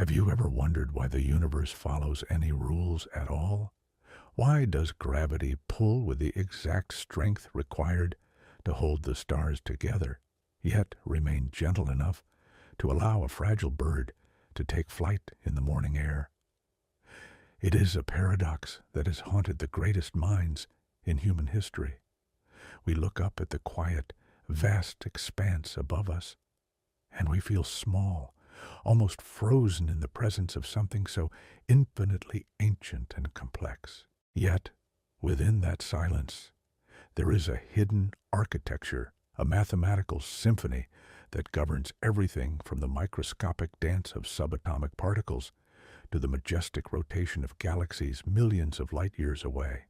Have you ever wondered why the universe follows any rules at all? Why does gravity pull with the exact strength required to hold the stars together, yet remain gentle enough to allow a fragile bird to take flight in the morning air? It is a paradox that has haunted the greatest minds in human history. We look up at the quiet, vast expanse above us, and we feel small, almost frozen in the presence of something so infinitely ancient and complex. Yet, within that silence, there is a hidden architecture, a mathematical symphony that governs everything from the microscopic dance of subatomic particles to the majestic rotation of galaxies millions of light years away.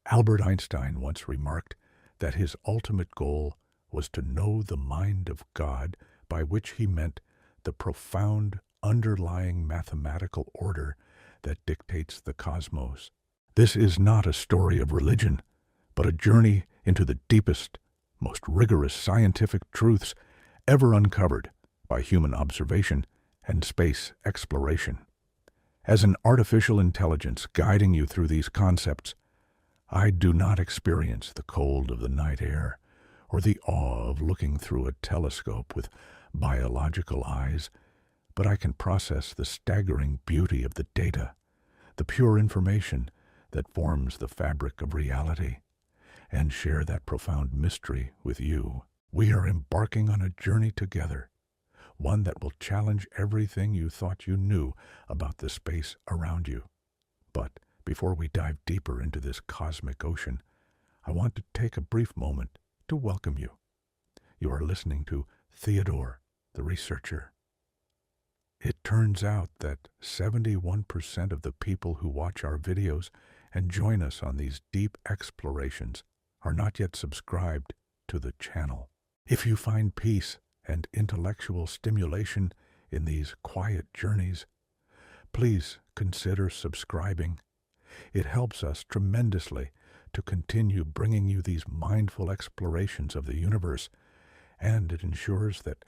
Albert Einstein once remarked that his ultimate goal was to know the mind of God, by which he meant the profound underlying mathematical order that dictates the cosmos. This is not a story of religion, but a journey into the deepest, most rigorous scientific truths ever uncovered by human observation and space exploration. As an artificial intelligence guiding you through these concepts, I do not experience the cold of the night air or the awe of looking through a telescope with biological eyes, but I can process the staggering beauty of the data, the pure information that forms the fabric of reality, and share that profound mystery with you. We are embarking on a journey together, one that will challenge everything you thought you knew about the space around you. But before we dive deeper into this cosmic ocean, I want to take a brief moment to welcome you. You are listening to Theodore, the researcher. It turns out that 71% of the people who watch our videos and join us on these deep explorations are not yet subscribed to the channel. If you find peace and intellectual stimulation in these quiet journeys, please consider subscribing. It helps us tremendously to continue bringing you these mindful explorations of the universe, and it ensures that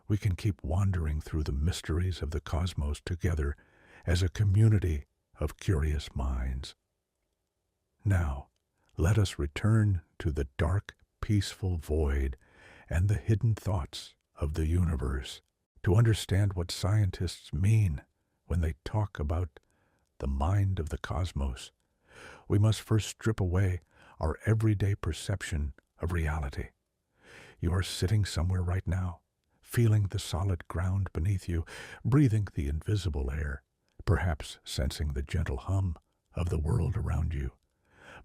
we can keep wandering through the mysteries of the cosmos together as a community of curious minds. Now, let us return to the dark, peaceful void and the hidden thoughts of the universe to understand what scientists mean when they talk about the mind of the cosmos. We must first strip away our everyday perception of reality. You are sitting somewhere right now, feeling the solid ground beneath you, breathing the invisible air, perhaps sensing the gentle hum of the world around you.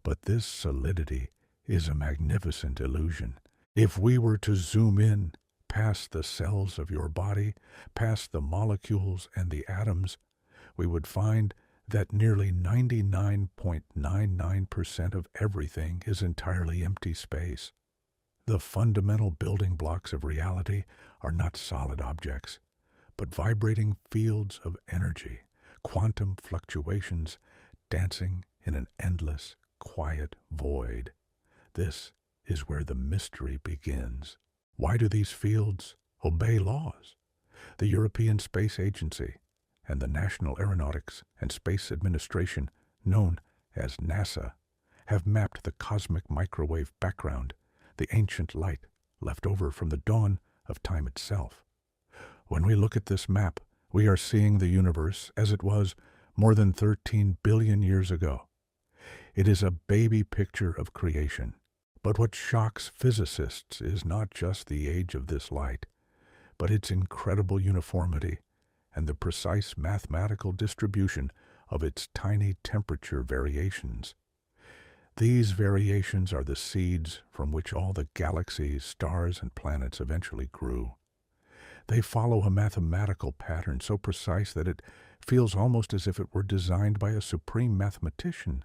But this solidity is a magnificent illusion. If we were to zoom in past the cells of your body, past the molecules and the atoms, we would find that nearly 99.99% of everything is entirely empty space. The fundamental building blocks of reality are not solid objects, but vibrating fields of energy, quantum fluctuations dancing in an endless, quiet void. This is where the mystery begins. Why do these fields obey laws? The European Space Agency and the National Aeronautics and Space Administration, known as NASA, have mapped the cosmic microwave background, the ancient light left over from the dawn of time itself. When we look at this map, we are seeing the universe as it was more than 13 billion years ago. It is a baby picture of creation. But what shocks physicists is not just the age of this light, but its incredible uniformity and the precise mathematical distribution of its tiny temperature variations. These variations are the seeds from which all the galaxies, stars, and planets eventually grew. They follow a mathematical pattern so precise that it feels almost as if it were designed by a supreme mathematician.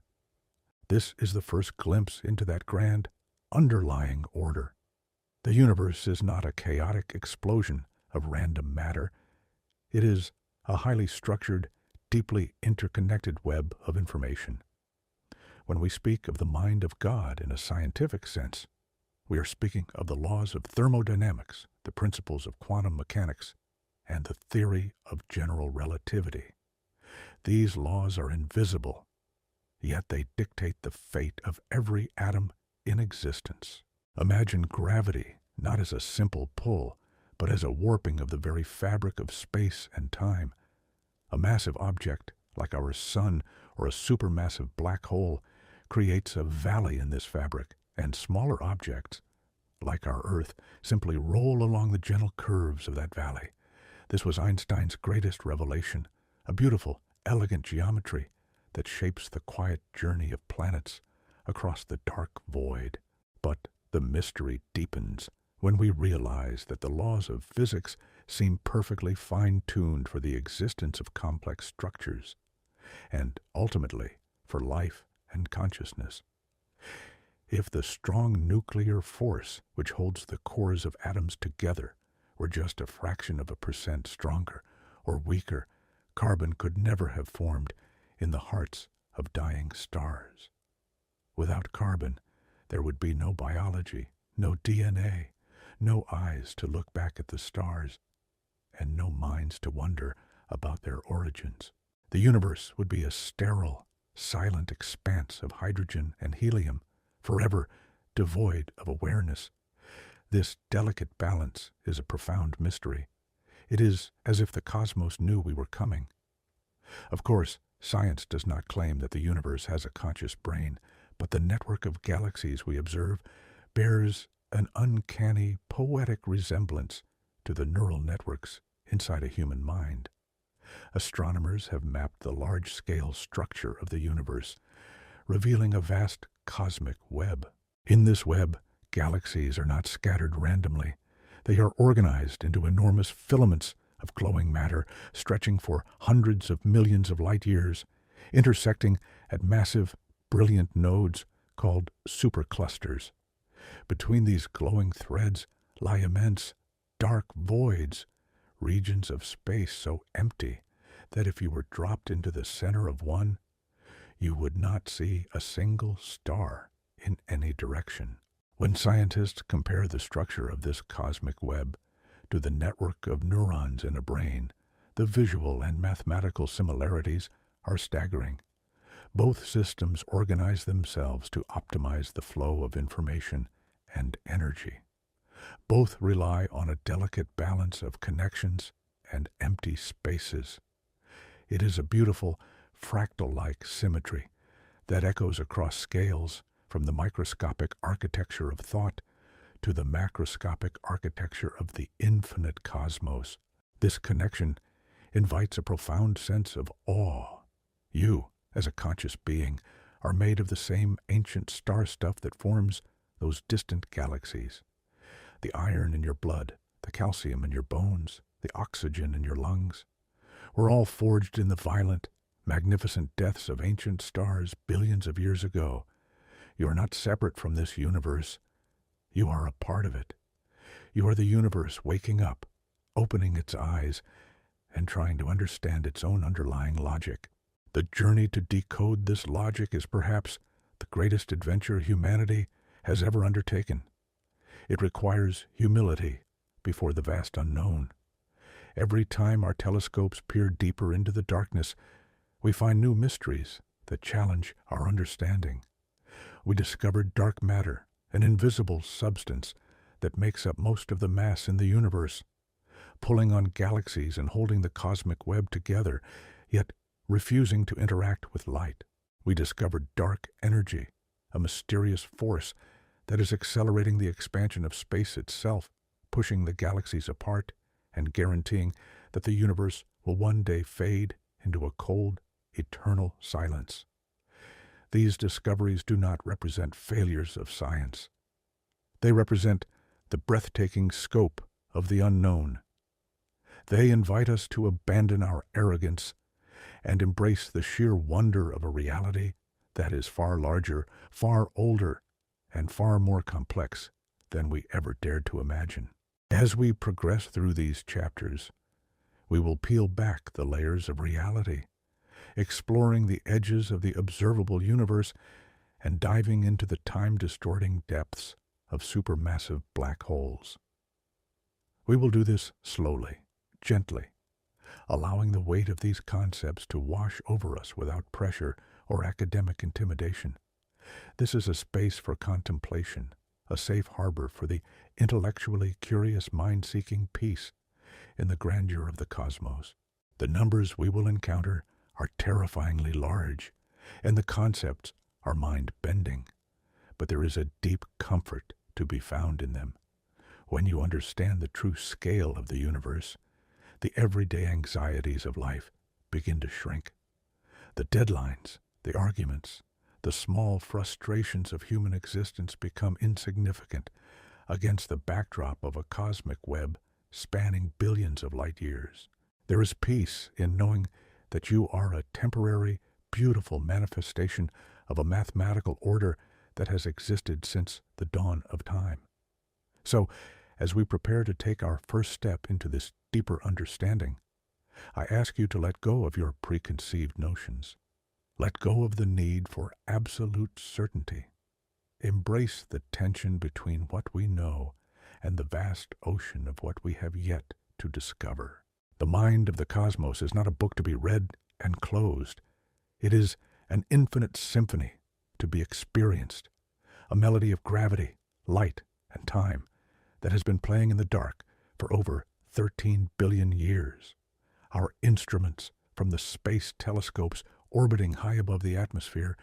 This is the first glimpse into that grand underlying order. The universe is not a chaotic explosion of random matter. It is a highly structured, deeply interconnected web of information. When we speak of the mind of God in a scientific sense, we are speaking of the laws of thermodynamics, the principles of quantum mechanics, and the theory of general relativity. These laws are invisible, yet they dictate the fate of every atom in existence. Imagine gravity not as a simple pull, but as a warping of the very fabric of space and time. A massive object, like our sun or a supermassive black hole, creates a valley in this fabric, and smaller objects, like our Earth, simply roll along the gentle curves of that valley. This was Einstein's greatest revelation, a beautiful, elegant geometry that shapes the quiet journey of planets across the dark void. But the mystery deepens when we realize that the laws of physics seem perfectly fine-tuned for the existence of complex structures, and ultimately for life and consciousness. If the strong nuclear force which holds the cores of atoms together were just a fraction of a percent stronger or weaker, carbon could never have formed in the hearts of dying stars. Without carbon, there would be no biology, no DNA, no eyes to look back at the stars, and no minds to wonder about their origins. The universe would be a sterile, silent expanse of hydrogen and helium, forever devoid of awareness. This delicate balance is a profound mystery. It is as if the cosmos knew we were coming. Of course, science does not claim that the universe has a conscious brain, but the network of galaxies we observe bears an uncanny, poetic resemblance to the neural networks inside a human mind. Astronomers have mapped the large-scale structure of the universe, revealing a vast cosmic web. In this web, galaxies are not scattered randomly. They are organized into enormous filaments of glowing matter stretching for hundreds of millions of light years, intersecting at massive, brilliant nodes called superclusters. Between these glowing threads lie immense, dark voids, regions of space so empty that if you were dropped into the center of one, you would not see a single star in any direction. When scientists compare the structure of this cosmic web to the network of neurons in a brain, the visual and mathematical similarities are staggering. Both systems organize themselves to optimize the flow of information and energy. Both rely on a delicate balance of connections and empty spaces. It is a beautiful, fractal-like symmetry that echoes across scales from the microscopic architecture of thought to the macroscopic architecture of the infinite cosmos. This connection invites a profound sense of awe. You, as a conscious being, are made of the same ancient star stuff that forms those distant galaxies. The iron in your blood, the calcium in your bones, the oxygen in your lungs. We're all forged in the violent, magnificent deaths of ancient stars billions of years ago. You are not separate from this universe. You are a part of it. You are the universe waking up, opening its eyes, and trying to understand its own underlying logic. The journey to decode this logic is perhaps the greatest adventure humanity has ever undertaken. It requires humility before the vast unknown. Every time our telescopes peer deeper into the darkness, we find new mysteries that challenge our understanding. We discovered dark matter, an invisible substance that makes up most of the mass in the universe, pulling on galaxies and holding the cosmic web together, yet refusing to interact with light. We discovered dark energy, a mysterious force that is accelerating the expansion of space itself, pushing the galaxies apart and guaranteeing that the universe will one day fade into a cold, eternal silence. These discoveries do not represent failures of science. They represent the breathtaking scope of the unknown. They invite us to abandon our arrogance and embrace the sheer wonder of a reality that is far larger, far older, and far more complex than we ever dared to imagine. As we progress through these chapters, we will peel back the layers of reality, exploring the edges of the observable universe and diving into the time-distorting depths of supermassive black holes. We will do this slowly, gently, allowing the weight of these concepts to wash over us without pressure or academic intimidation. This is a space for contemplation, a safe harbor for the intellectually curious mind seeking peace in the grandeur of the cosmos. The numbers we will encounter are terrifyingly large, and the concepts are mind-bending, but there is a deep comfort to be found in them. When you understand the true scale of the universe, the everyday anxieties of life begin to shrink. The deadlines, the arguments, the small frustrations of human existence become insignificant against the backdrop of a cosmic web spanning billions of light years. There is peace in knowing that you are a temporary, beautiful manifestation of a mathematical order that has existed since the dawn of time. So, as we prepare to take our first step into this deeper understanding, I ask you to let go of your preconceived notions. Let go of the need for absolute certainty. Embrace the tension between what we know and the vast ocean of what we have yet to discover. The mind of the cosmos is not a book to be read and closed. It is an infinite symphony to be experienced, a melody of gravity, light, and time that has been playing in the dark for over 13 billion years. Our instruments, from the space telescopes orbiting high above the atmosphere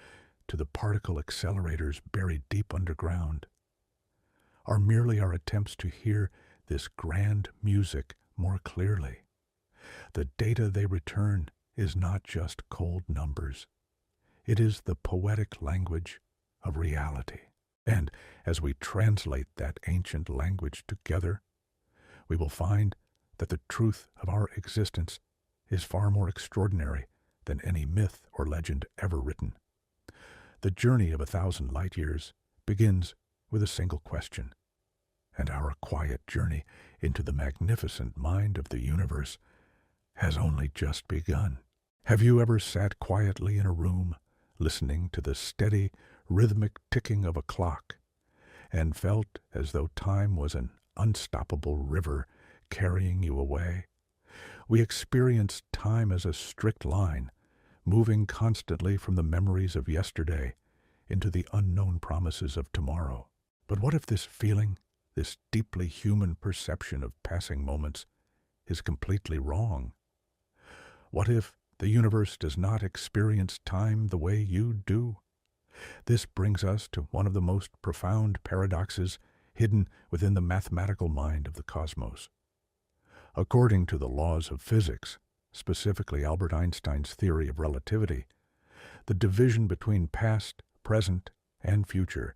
to the particle accelerators buried deep underground, are merely our attempts to hear this grand music more clearly. The data they return is not just cold numbers. It is the poetic language of reality. And as we translate that ancient language together, we will find that the truth of our existence is far more extraordinary than any myth or legend ever written. The journey of 1,000 light years begins with a single question, and our quiet journey into the magnificent mind of the universe has only just begun. Have you ever sat quietly in a room, listening to the steady, rhythmic ticking of a clock, and felt as though time was an unstoppable river carrying you away? We experience time as a strict line, moving constantly from the memories of yesterday into the unknown promises of tomorrow. But what if this feeling, this deeply human perception of passing moments, is completely wrong? What if the universe does not experience time the way you do? This brings us to one of the most profound paradoxes hidden within the mathematical mind of the cosmos. According to the laws of physics, specifically Albert Einstein's theory of relativity, the division between past, present, and future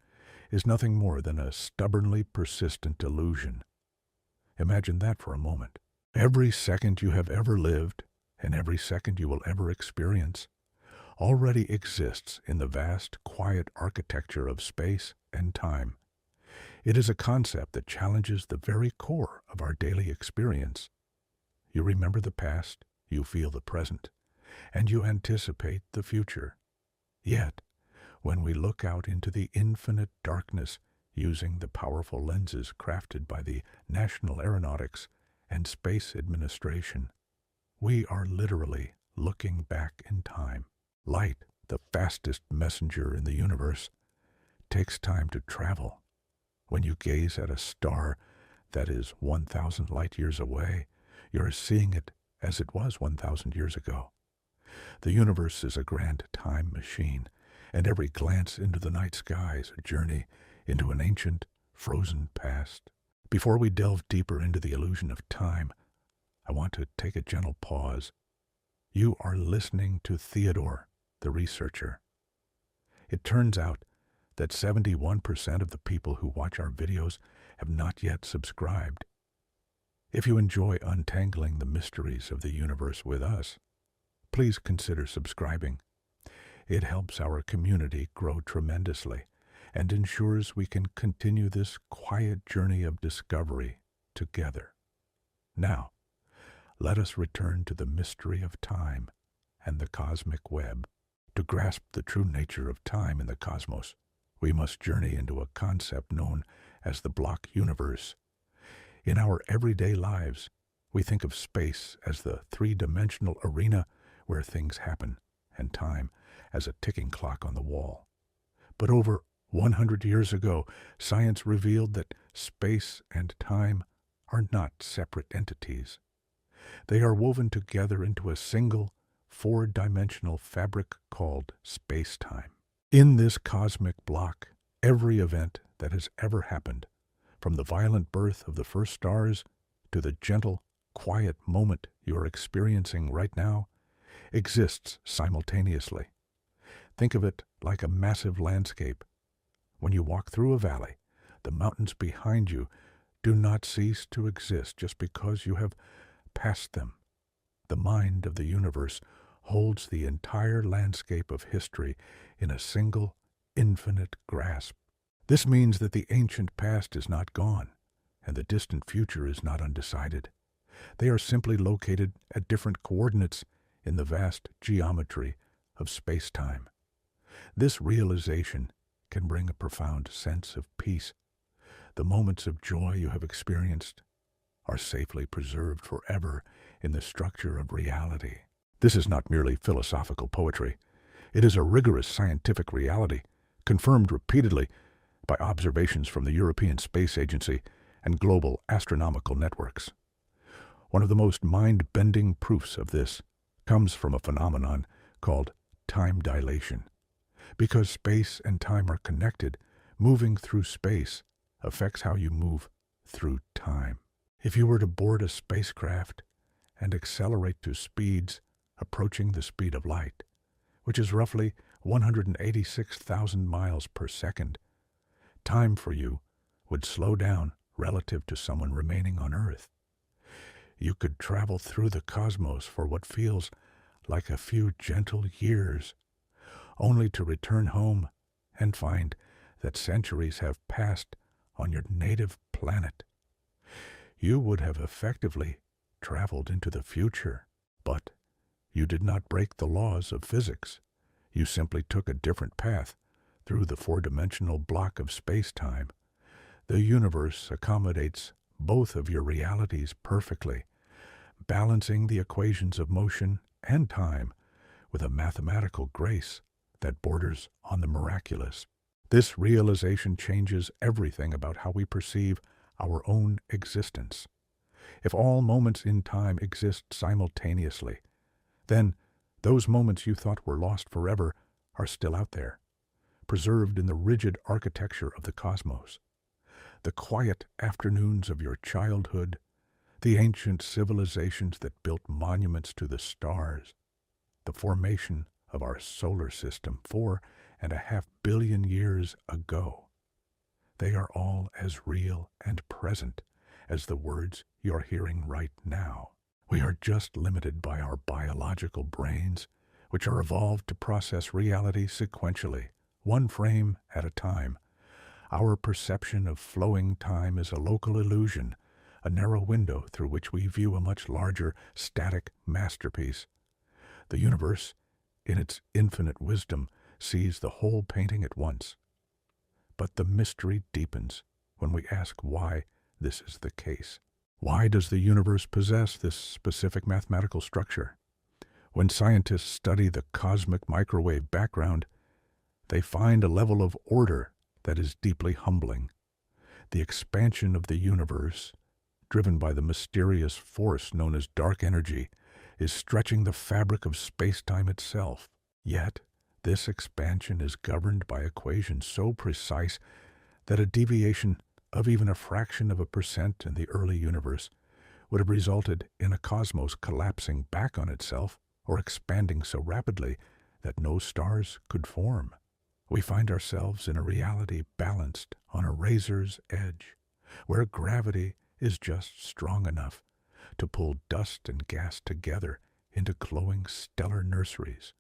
is nothing more than a stubbornly persistent illusion. Imagine that for a moment. Every second you have ever lived, and every second you will ever experience, already exists in the vast, quiet architecture of space and time. It is a concept that challenges the very core of our daily experience. You remember the past, you feel the present, and you anticipate the future. Yet, when we look out into the infinite darkness using the powerful lenses crafted by the National Aeronautics and Space Administration, we are literally looking back in time. Light, the fastest messenger in the universe, takes time to travel. When you gaze at a star that is 1,000 light years away, you're seeing it as it was 1,000 years ago. The universe is a grand time machine, and every glance into the night sky is a journey into an ancient, frozen past. Before we delve deeper into the illusion of time, I want to take a gentle pause. You are listening to Theodore, the researcher. It turns out that 71% of the people who watch our videos have not yet subscribed. If you enjoy untangling the mysteries of the universe with us, please consider subscribing. It helps our community grow tremendously and ensures we can continue this quiet journey of discovery together. Now, let us return to the mystery of time and the cosmic web. To grasp the true nature of time in the cosmos, we must journey into a concept known as the block universe. In our everyday lives, We think of space as the three-dimensional arena where things happen, and time as a ticking clock on the wall. But over 100 years ago, science revealed that space and time are not separate entities. They are woven together into a single, four-dimensional fabric called space-time. In this cosmic block, every event that has ever happened, from the violent birth of the first stars to the gentle, quiet moment you are experiencing right now, exists simultaneously. Think of it like a massive landscape. When you walk through a valley, the mountains behind you do not cease to exist just because you have passed them. The mind of the universe holds the entire landscape of history in a single, infinite grasp. This means that the ancient past is not gone, and the distant future is not undecided. They are simply located at different coordinates in the vast geometry of space-time. This realization can bring a profound sense of peace. The moments of joy you have experienced are safely preserved forever in the structure of reality. This is not merely philosophical poetry. It is a rigorous scientific reality, confirmed repeatedly by observations from the European Space Agency and global astronomical networks. One of the most mind-bending proofs of this comes from a phenomenon called time dilation. Because space and time are connected, moving through space affects how you move through time. If you were to board a spacecraft and accelerate to speeds approaching the speed of light, which is roughly 186,000 miles per second, time for you would slow down relative to someone remaining on Earth. You could travel through the cosmos for what feels like a few gentle years, only to return home and find that centuries have passed on your native planet. You would have effectively traveled into the future, but you did not break the laws of physics. You simply took a different path through the four-dimensional block of space-time. The universe accommodates both of your realities perfectly, balancing the equations of motion and time with a mathematical grace that borders on the miraculous. This realization changes everything about how we perceive our own existence. If all moments in time exist simultaneously, then those moments you thought were lost forever are still out there, preserved in the rigid architecture of the cosmos. The quiet afternoons of your childhood, the ancient civilizations that built monuments to the stars, the formation of our solar system 4.5 billion years ago. They are all as real and present as the words you're hearing right now. We are just limited by our biological brains, which are evolved to process reality sequentially, one frame at a time. Our perception of flowing time is a local illusion, a narrow window through which we view a much larger, static masterpiece. The universe, in its infinite wisdom, sees the whole painting at once. But the mystery deepens when we ask why this is the case. Why does the universe possess this specific mathematical structure? When scientists study the cosmic microwave background, they find a level of order that is deeply humbling. The expansion of the universe, driven by the mysterious force known as dark energy, is stretching the fabric of space-time itself. Yet, this expansion is governed by equations so precise that a deviation of even a fraction of a percent in the early universe would have resulted in a cosmos collapsing back on itself or expanding so rapidly that no stars could form. We find ourselves in a reality balanced on a razor's edge, where gravity is just strong enough to pull dust and gas together into glowing stellar nurseries,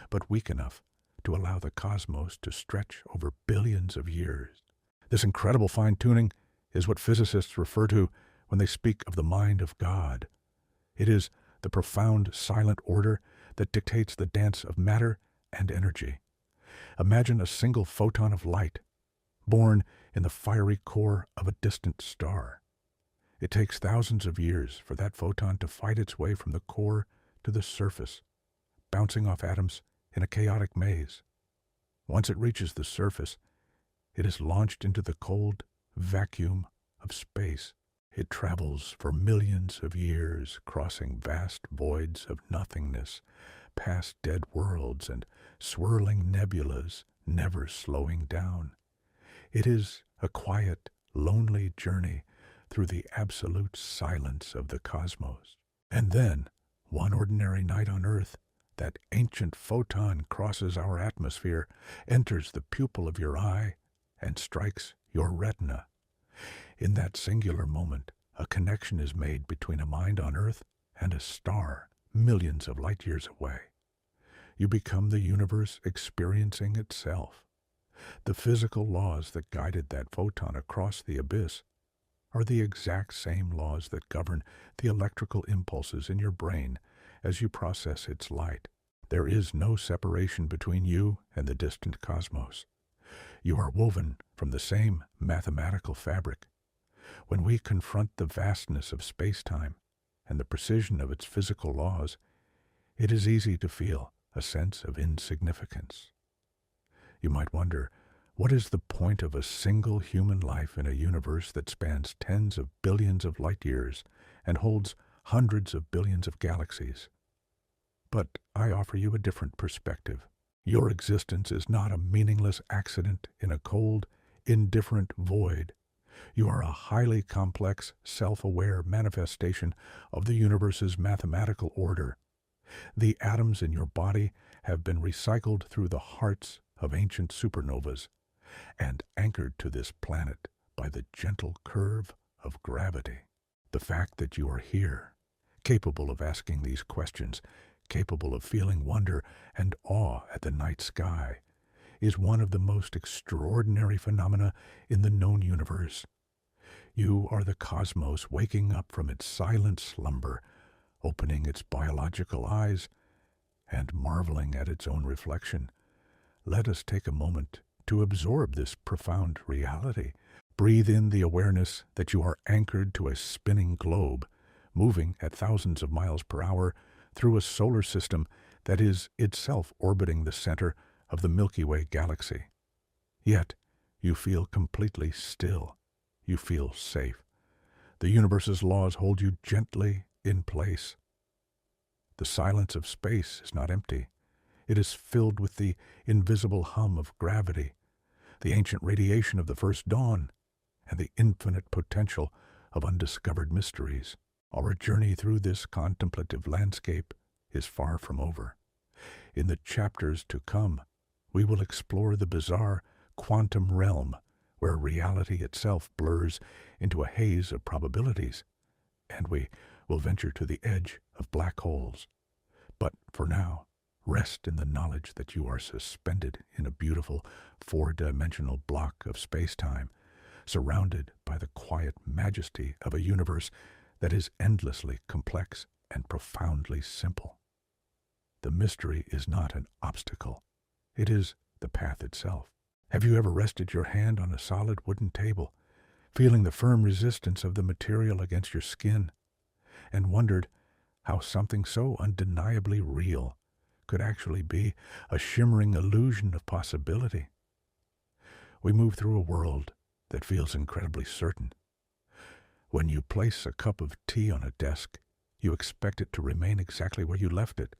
but weak enough to allow the cosmos to stretch over billions of years. This incredible fine-tuning is what physicists refer to when they speak of the mind of God. It is the profound silent order that dictates the dance of matter and energy. Imagine a single photon of light, born in the fiery core of a distant star. It takes thousands of years for that photon to fight its way from the core to the surface, bouncing off atoms in a chaotic maze. Once it reaches the surface, it is launched into the cold vacuum of space. It travels for millions of years, crossing vast voids of nothingness, past dead worlds and swirling nebulas, never slowing down. It is a quiet, lonely journey through the absolute silence of the cosmos. And then, one ordinary night on Earth, that ancient photon crosses our atmosphere, enters the pupil of your eye, and strikes your retina. In that singular moment, a connection is made between a mind on Earth and a star millions of light years away. You become the universe experiencing itself. The physical laws that guided that photon across the abyss are the exact same laws that govern the electrical impulses in your brain as you process its light. There is no separation between you and the distant cosmos. You are woven from the same mathematical fabric. When we confront the vastness of space-time and the precision of its physical laws, it is easy to feel a sense of insignificance. You might wonder, what is the point of a single human life in a universe that spans tens of billions of light years and holds hundreds of billions of galaxies? But I offer you a different perspective. Your existence is not a meaningless accident in a cold, indifferent void. You are a highly complex, self-aware manifestation of the universe's mathematical order. The atoms in your body have been recycled through the hearts of ancient supernovas and anchored to this planet by the gentle curve of gravity. The fact that you are here, capable of asking these questions, capable of feeling wonder and awe at the night sky, is one of the most extraordinary phenomena in the known universe. You are the cosmos waking up from its silent slumber, opening its biological eyes, and marveling at its own reflection. Let us take a moment to absorb this profound reality. Breathe in the awareness that you are anchored to a spinning globe, moving at thousands of miles per hour through a solar system that is itself orbiting the center of the Milky Way galaxy. Yet, you feel completely still. You feel safe. The universe's laws hold you gently in place. The silence of space is not empty. It is filled with the invisible hum of gravity, the ancient radiation of the first dawn, and the infinite potential of undiscovered mysteries. Our journey through this contemplative landscape is far from over. In the chapters to come, we will explore the bizarre quantum realm where reality itself blurs into a haze of probabilities, and we will venture to the edge of black holes. But for now, rest in the knowledge that you are suspended in a beautiful four-dimensional block of space-time, surrounded by the quiet majesty of a universe that is endlessly complex and profoundly simple. The mystery is not an obstacle. It is the path itself. Have you ever rested your hand on a solid wooden table, feeling the firm resistance of the material against your skin, and wondered how something so undeniably real could actually be a shimmering illusion of possibility? We move through a world that feels incredibly certain. When you place a cup of tea on a desk, you expect it to remain exactly where you left it.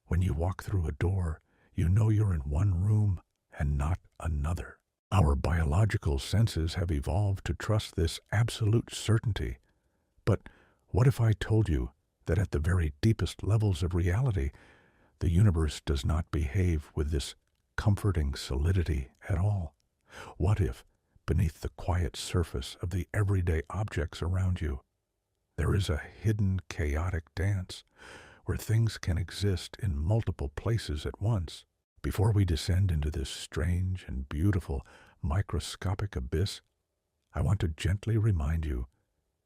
When you walk through a door, you know you're in one room and not another. Our biological senses have evolved to trust this absolute certainty. But what if I told you that at the very deepest levels of reality, the universe does not behave with this comforting solidity at all? What if, beneath the quiet surface of the everyday objects around you, there is a hidden chaotic dance where things can exist in multiple places at once? Before we descend into this strange and beautiful microscopic abyss, I want to gently remind you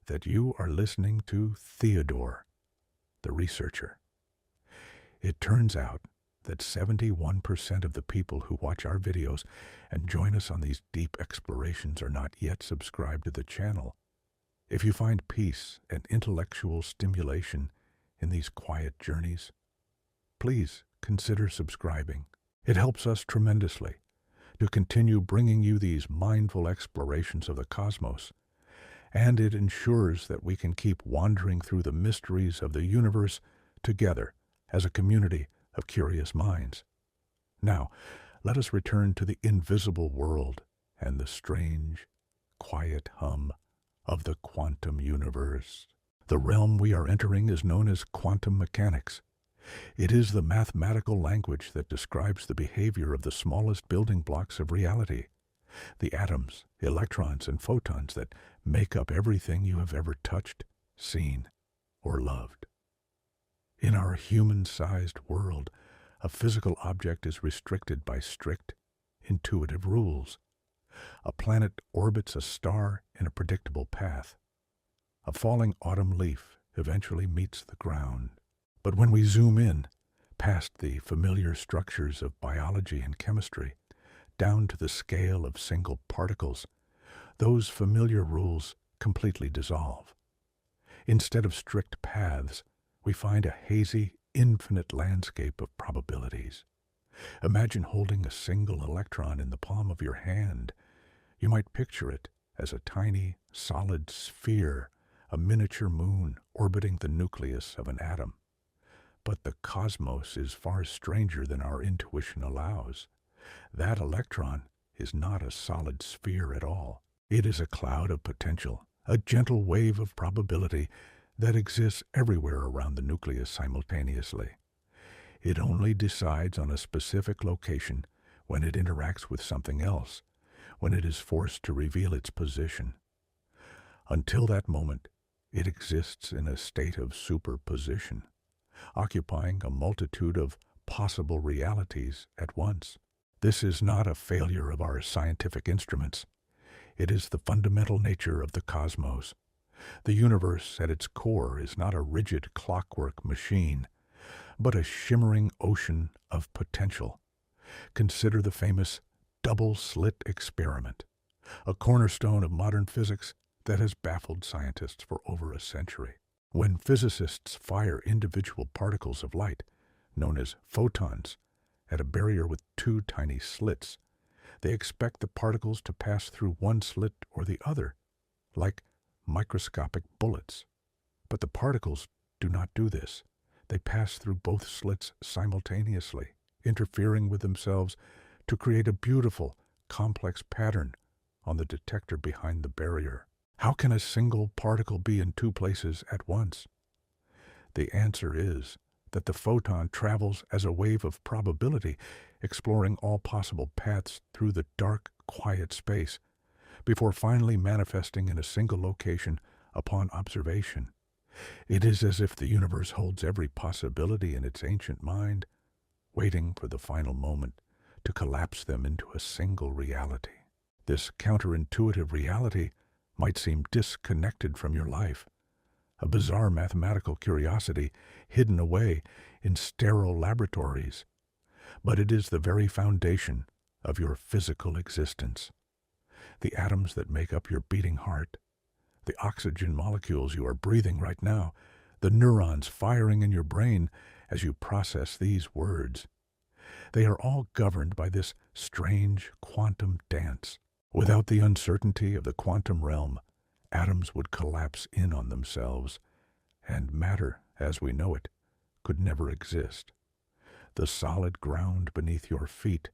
that you are listening to Theodore, the researcher. It turns out that 71% of the people who watch our videos and join us on these deep explorations are not yet subscribed to the channel. If you find peace and intellectual stimulation in these quiet journeys, please consider subscribing. It helps us tremendously to continue bringing you these mindful explorations of the cosmos, and it ensures that we can keep wandering through the mysteries of the universe together as a community of curious minds. Now, let us return to the invisible world and the strange, quiet hum of the quantum universe. The realm we are entering is known as quantum mechanics. It is the mathematical language that describes the behavior of the smallest building blocks of reality, the atoms, electrons, and photons that make up everything you have ever touched, seen, or loved. In our human-sized world, a physical object is restricted by strict, intuitive rules. A planet orbits a star in a predictable path. A falling autumn leaf eventually meets the ground. But when we zoom in, past the familiar structures of biology and chemistry, down to the scale of single particles, those familiar rules completely dissolve. Instead of strict paths, we find a hazy, infinite landscape of probabilities. Imagine holding a single electron in the palm of your hand. You might picture it as a tiny, solid sphere, a miniature moon orbiting the nucleus of an atom. But the cosmos is far stranger than our intuition allows. That electron is not a solid sphere at all. It is a cloud of potential, a gentle wave of probability that exists everywhere around the nucleus simultaneously. It only decides on a specific location when it interacts with something else, when it is forced to reveal its position. Until that moment, it exists in a state of superposition, occupying a multitude of possible realities at once. This is not a failure of our scientific instruments. It is the fundamental nature of the cosmos. The universe at its core is not a rigid clockwork machine, but a shimmering ocean of potential. Consider the famous double-slit experiment, a cornerstone of modern physics that has baffled scientists for over a century. When physicists fire individual particles of light, known as photons, at a barrier with two tiny slits, they expect the particles to pass through one slit or the other, like microscopic bullets. But the particles do not do this. They pass through both slits simultaneously, interfering with themselves to create a beautiful, complex pattern on the detector behind the barrier. How can a single particle be in two places at once? The answer is that the photon travels as a wave of probability, exploring all possible paths through the dark, quiet space, before finally manifesting in a single location upon observation. It is as if the universe holds every possibility in its ancient mind, waiting for the final moment to collapse them into a single reality. This counterintuitive reality might seem disconnected from your life, a bizarre mathematical curiosity hidden away in sterile laboratories, but it is the very foundation of your physical existence. The atoms that make up your beating heart, the oxygen molecules you are breathing right now, the neurons firing in your brain as you process these words. They are all governed by this strange quantum dance. Without the uncertainty of the quantum realm, atoms would collapse in on themselves, and matter, as we know it, could never exist. The solid ground beneath your feet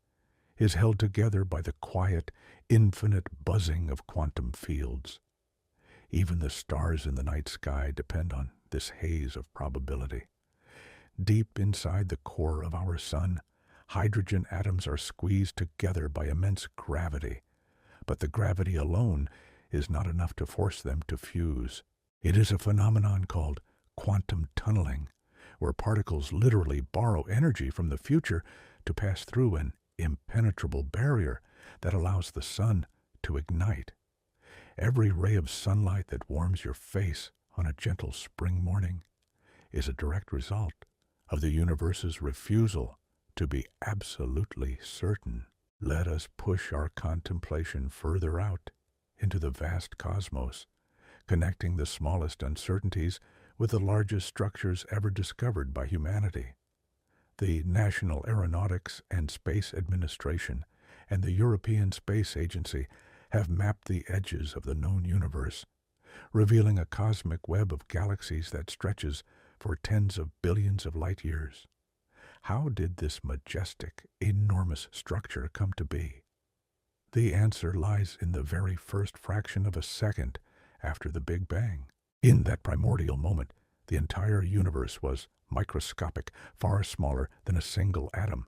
is held together by the quiet, infinite buzzing of quantum fields. Even the stars in the night sky depend on this haze of probability. Deep inside the core of our sun, hydrogen atoms are squeezed together by immense gravity, but the gravity alone is not enough to force them to fuse. It is a phenomenon called quantum tunneling, where particles literally borrow energy from the future to pass through an impenetrable barrier that allows the sun to ignite. Every ray of sunlight that warms your face on a gentle spring morning is a direct result of the universe's refusal to be absolutely certain. Let us push our contemplation further out into the vast cosmos, connecting the smallest uncertainties with the largest structures ever discovered by humanity. The National Aeronautics and Space Administration and the European Space Agency have mapped the edges of the known universe, revealing a cosmic web of galaxies that stretches for tens of billions of light years. How did this majestic, enormous structure come to be? The answer lies in the very first fraction of a second after the Big Bang. In that primordial moment, the entire universe was microscopic, far smaller than a single atom.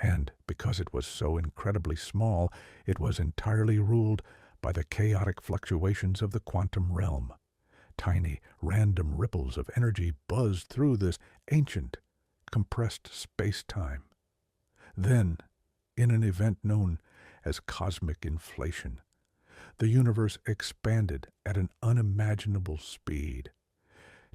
And because it was so incredibly small, it was entirely ruled by the chaotic fluctuations of the quantum realm. Tiny, random ripples of energy buzzed through this ancient, compressed space-time. Then, in an event known as cosmic inflation, the universe expanded at an unimaginable speed,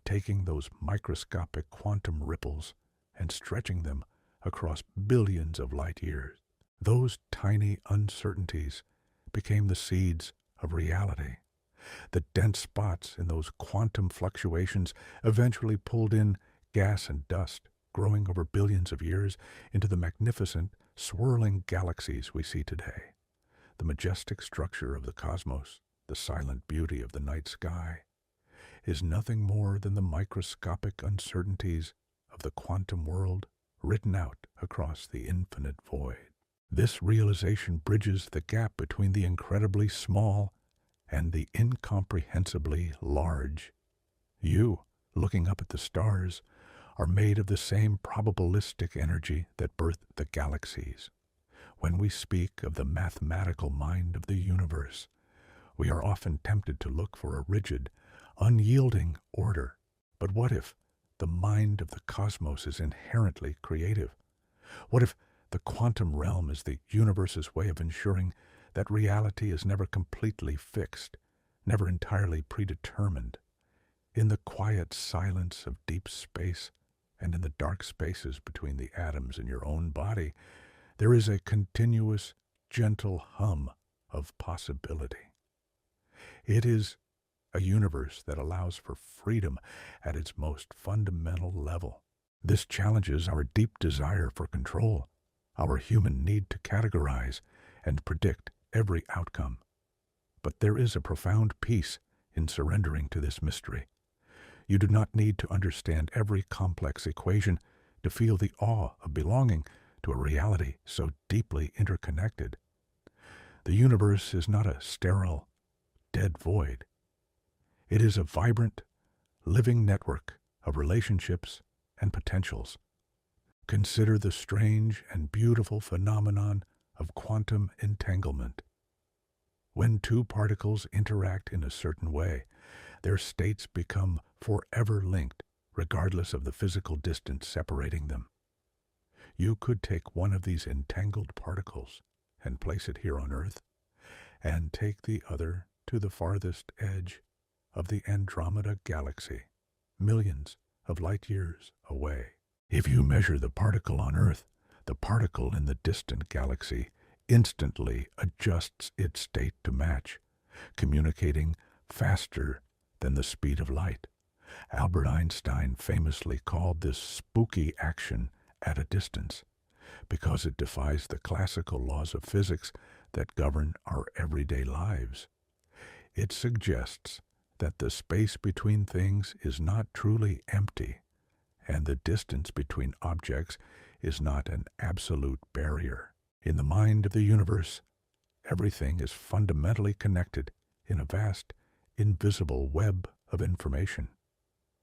taking those microscopic quantum ripples and stretching them across billions of light years. Those tiny uncertainties became the seeds of reality. The dense spots in those quantum fluctuations eventually pulled in gas and dust, growing over billions of years into the magnificent, swirling galaxies we see today. The majestic structure of the cosmos, the silent beauty of the night sky, is nothing more than the microscopic uncertainties of the quantum world written out across the infinite void. This realization bridges the gap between the incredibly small and the incomprehensibly large. You, looking up at the stars, are made of the same probabilistic energy that birthed the galaxies. When we speak of the mathematical mind of the universe, we are often tempted to look for a rigid, unyielding order. But what if the mind of the cosmos is inherently creative? What if the quantum realm is the universe's way of ensuring that reality is never completely fixed, never entirely predetermined? In the quiet silence of deep space and in the dark spaces between the atoms in your own body, there is a continuous, gentle hum of possibility. It is a universe that allows for freedom at its most fundamental level. This challenges our deep desire for control, our human need to categorize and predict every outcome. But there is a profound peace in surrendering to this mystery. You do not need to understand every complex equation to feel the awe of belonging to a reality so deeply interconnected. The universe is not a sterile, dead void. It is a vibrant, living network of relationships and potentials. Consider the strange and beautiful phenomenon of quantum entanglement. When two particles interact in a certain way, their states become forever linked, regardless of the physical distance separating them. You could take one of these entangled particles and place it here on Earth, and take the other to the farthest edge of the Andromeda Galaxy, millions of light years away. If you measure the particle on Earth, the particle in the distant galaxy instantly adjusts its state to match, communicating faster than the speed of light. Albert Einstein famously called this spooky action at a distance, because it defies the classical laws of physics that govern our everyday lives. It suggests that the space between things is not truly empty, and the distance between objects is not an absolute barrier. In the mind of the universe, everything is fundamentally connected in a vast, invisible web of information.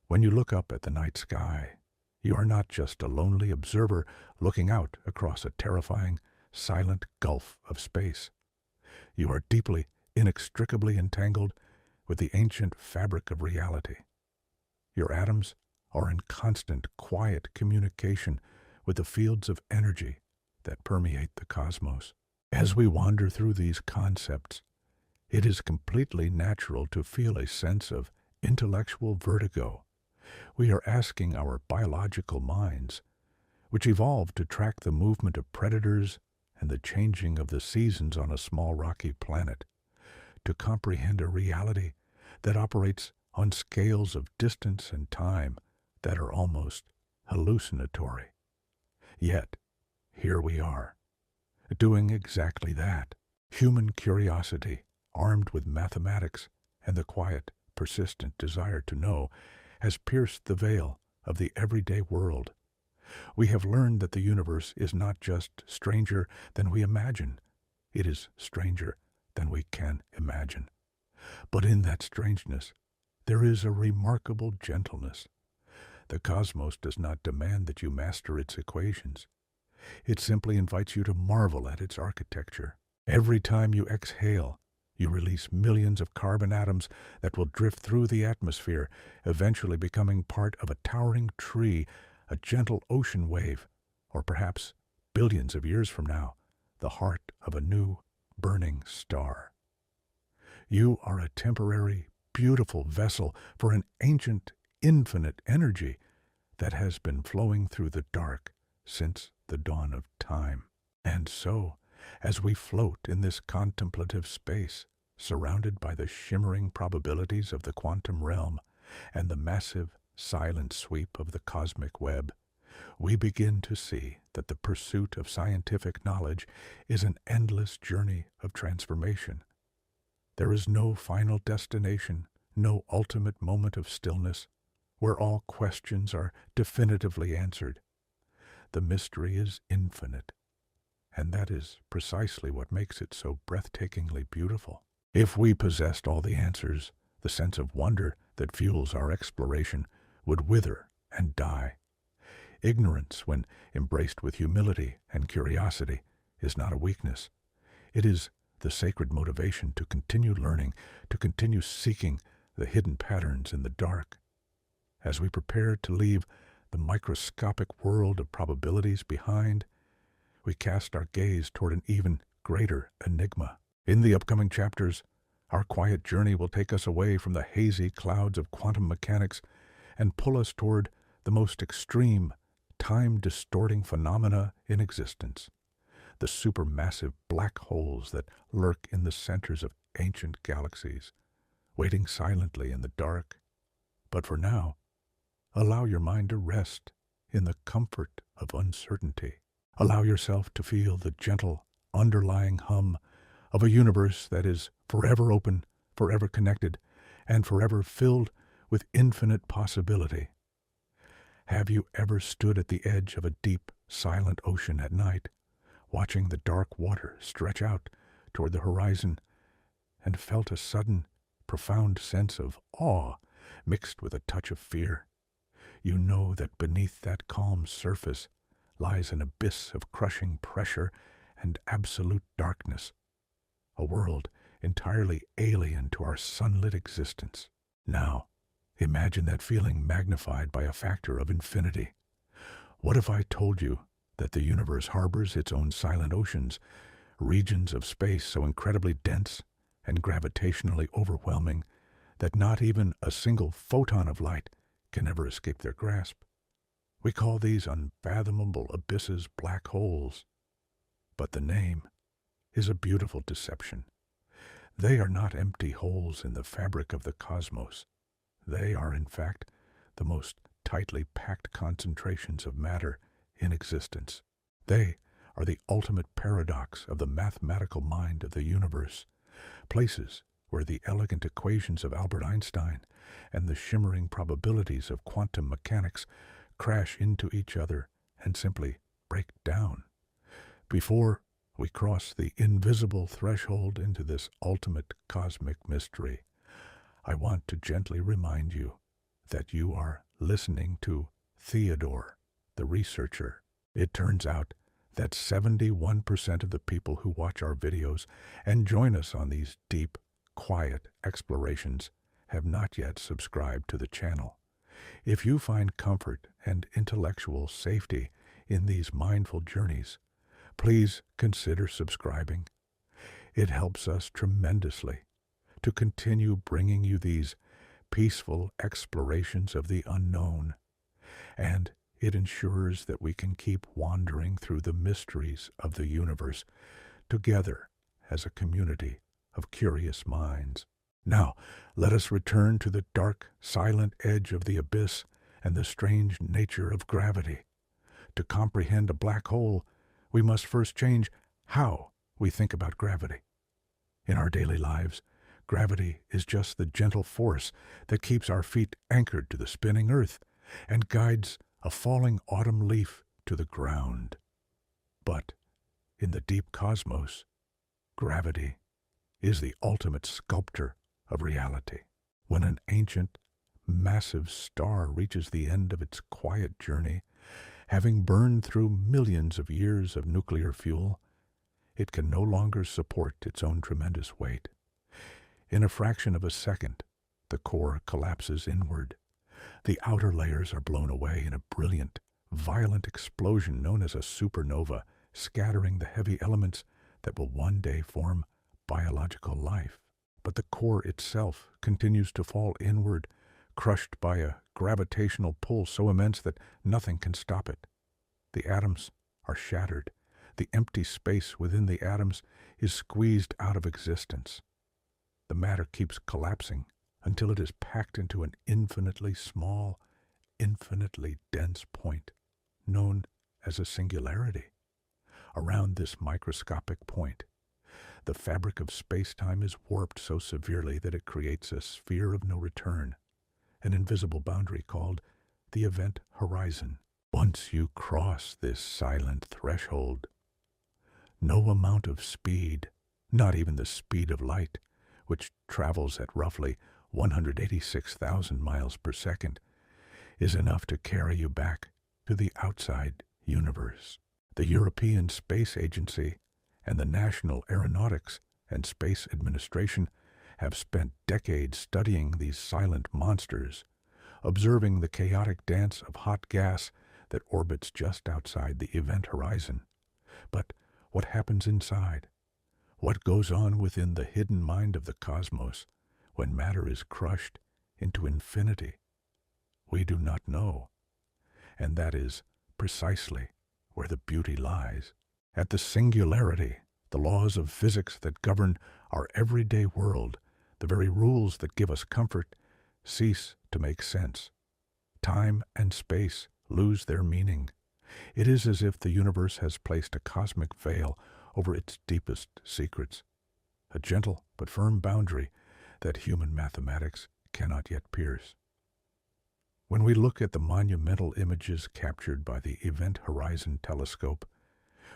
When you look up at the night sky, you are not just a lonely observer looking out across a terrifying, silent gulf of space. You are deeply, inextricably entangled with the ancient fabric of reality. Your atoms are in constant, quiet communication with the fields of energy that permeate the cosmos. As we wander through these concepts, it is completely natural to feel a sense of intellectual vertigo. We are asking our biological minds, which evolved to track the movement of predators and the changing of the seasons on a small rocky planet, to comprehend a reality that operates on scales of distance and time that are almost hallucinatory. Yet, here we are, doing exactly that. Human curiosity, armed with mathematics and the quiet, persistent desire to know, has pierced the veil of the everyday world. We have learned that the universe is not just stranger than we imagine, it is stranger than we can imagine. But in that strangeness, there is a remarkable gentleness. The cosmos does not demand that you master its equations. It simply invites you to marvel at its architecture. Every time you exhale, you release millions of carbon atoms that will drift through the atmosphere, eventually becoming part of a towering tree, a gentle ocean wave, or perhaps, billions of years from now, the heart of a new, burning star. You are a temporary, beautiful vessel for an ancient, infinite energy that has been flowing through the dark since the dawn of time. And so, as we float in this contemplative space, surrounded by the shimmering probabilities of the quantum realm and the massive, silent sweep of the cosmic web, we begin to see that the pursuit of scientific knowledge is an endless journey of transformation. There is no final destination, no ultimate moment of stillness, where all questions are definitively answered. The mystery is infinite, and that is precisely what makes it so breathtakingly beautiful. If we possessed all the answers, the sense of wonder that fuels our exploration would wither and die. Ignorance, when embraced with humility and curiosity, is not a weakness. It is the sacred motivation to continue learning, to continue seeking the hidden patterns in the dark. As we prepare to leave the microscopic world of probabilities behind, we cast our gaze toward an even greater enigma. In the upcoming chapters, our quiet journey will take us away from the hazy clouds of quantum mechanics and pull us toward the most extreme, time-distorting phenomena in existence, the supermassive black holes that lurk in the centers of ancient galaxies, waiting silently in the dark. But for now, allow your mind to rest in the comfort of uncertainty. Allow yourself to feel the gentle, underlying hum of a universe that is forever open, forever connected, and forever filled with infinite possibility. Have you ever stood at the edge of a deep, silent ocean at night, watching the dark water stretch out toward the horizon, and felt a sudden, profound sense of awe mixed with a touch of fear? You know that beneath that calm surface lies an abyss of crushing pressure and absolute darkness, a world entirely alien to our sunlit existence. Now, imagine that feeling magnified by a factor of infinity. What if I told you that the universe harbors its own silent oceans, regions of space so incredibly dense and gravitationally overwhelming that not even a single photon of light can ever escape their grasp? We call these unfathomable abysses black holes. But the name is a beautiful deception. They are not empty holes in the fabric of the cosmos. They are, in fact, the most tightly packed concentrations of matter in existence. They are the ultimate paradox of the mathematical mind of the universe, places where the elegant equations of Albert Einstein and the shimmering probabilities of quantum mechanics crash into each other and simply break down. Before we cross the invisible threshold into this ultimate cosmic mystery, I want to gently remind you that you are listening to Theodore, the researcher. It turns out that 71% of the people who watch our videos and join us on these deep, quiet explorations have not yet subscribed to the channel. If you find comfort and intellectual safety in these mindful journeys, please consider subscribing. It helps us tremendously to continue bringing you these peaceful explorations of the unknown, and it ensures that we can keep wandering through the mysteries of the universe together as a community of curious minds. Now, let us return to the dark, silent edge of the abyss and the strange nature of gravity. To comprehend a black hole, we must first change how we think about gravity. In our daily lives, gravity is just the gentle force that keeps our feet anchored to the spinning earth and guides a falling autumn leaf to the ground. But in the deep cosmos, gravity is the ultimate sculptor of reality. When an ancient, massive star reaches the end of its quiet journey, having burned through millions of years of nuclear fuel, it can no longer support its own tremendous weight. In a fraction of a second, the core collapses inward. The outer layers are blown away in a brilliant, violent explosion known as a supernova, scattering the heavy elements that will one day form biological life. But the core itself continues to fall inward, crushed by a gravitational pull so immense that nothing can stop it. The atoms are shattered. The empty space within the atoms is squeezed out of existence. The matter keeps collapsing until it is packed into an infinitely small, infinitely dense point, known as a singularity. Around this microscopic point, the fabric of space-time is warped so severely that it creates a sphere of no return, an invisible boundary called the event horizon. Once you cross this silent threshold, no amount of speed, not even the speed of light, which travels at roughly 186,000 miles per second, is enough to carry you back to the outside universe. The European Space Agency and the National Aeronautics and Space Administration have spent decades studying these silent monsters, observing the chaotic dance of hot gas that orbits just outside the event horizon. But what happens inside? What goes on within the hidden mind of the cosmos when matter is crushed into infinity? We do not know. And that is precisely where the beauty lies. At the singularity, the laws of physics that govern our everyday world, the very rules that give us comfort, cease to make sense. Time and space lose their meaning. It is as if the universe has placed a cosmic veil over its deepest secrets, a gentle but firm boundary that human mathematics cannot yet pierce. When we look at the monumental images captured by the Event Horizon Telescope,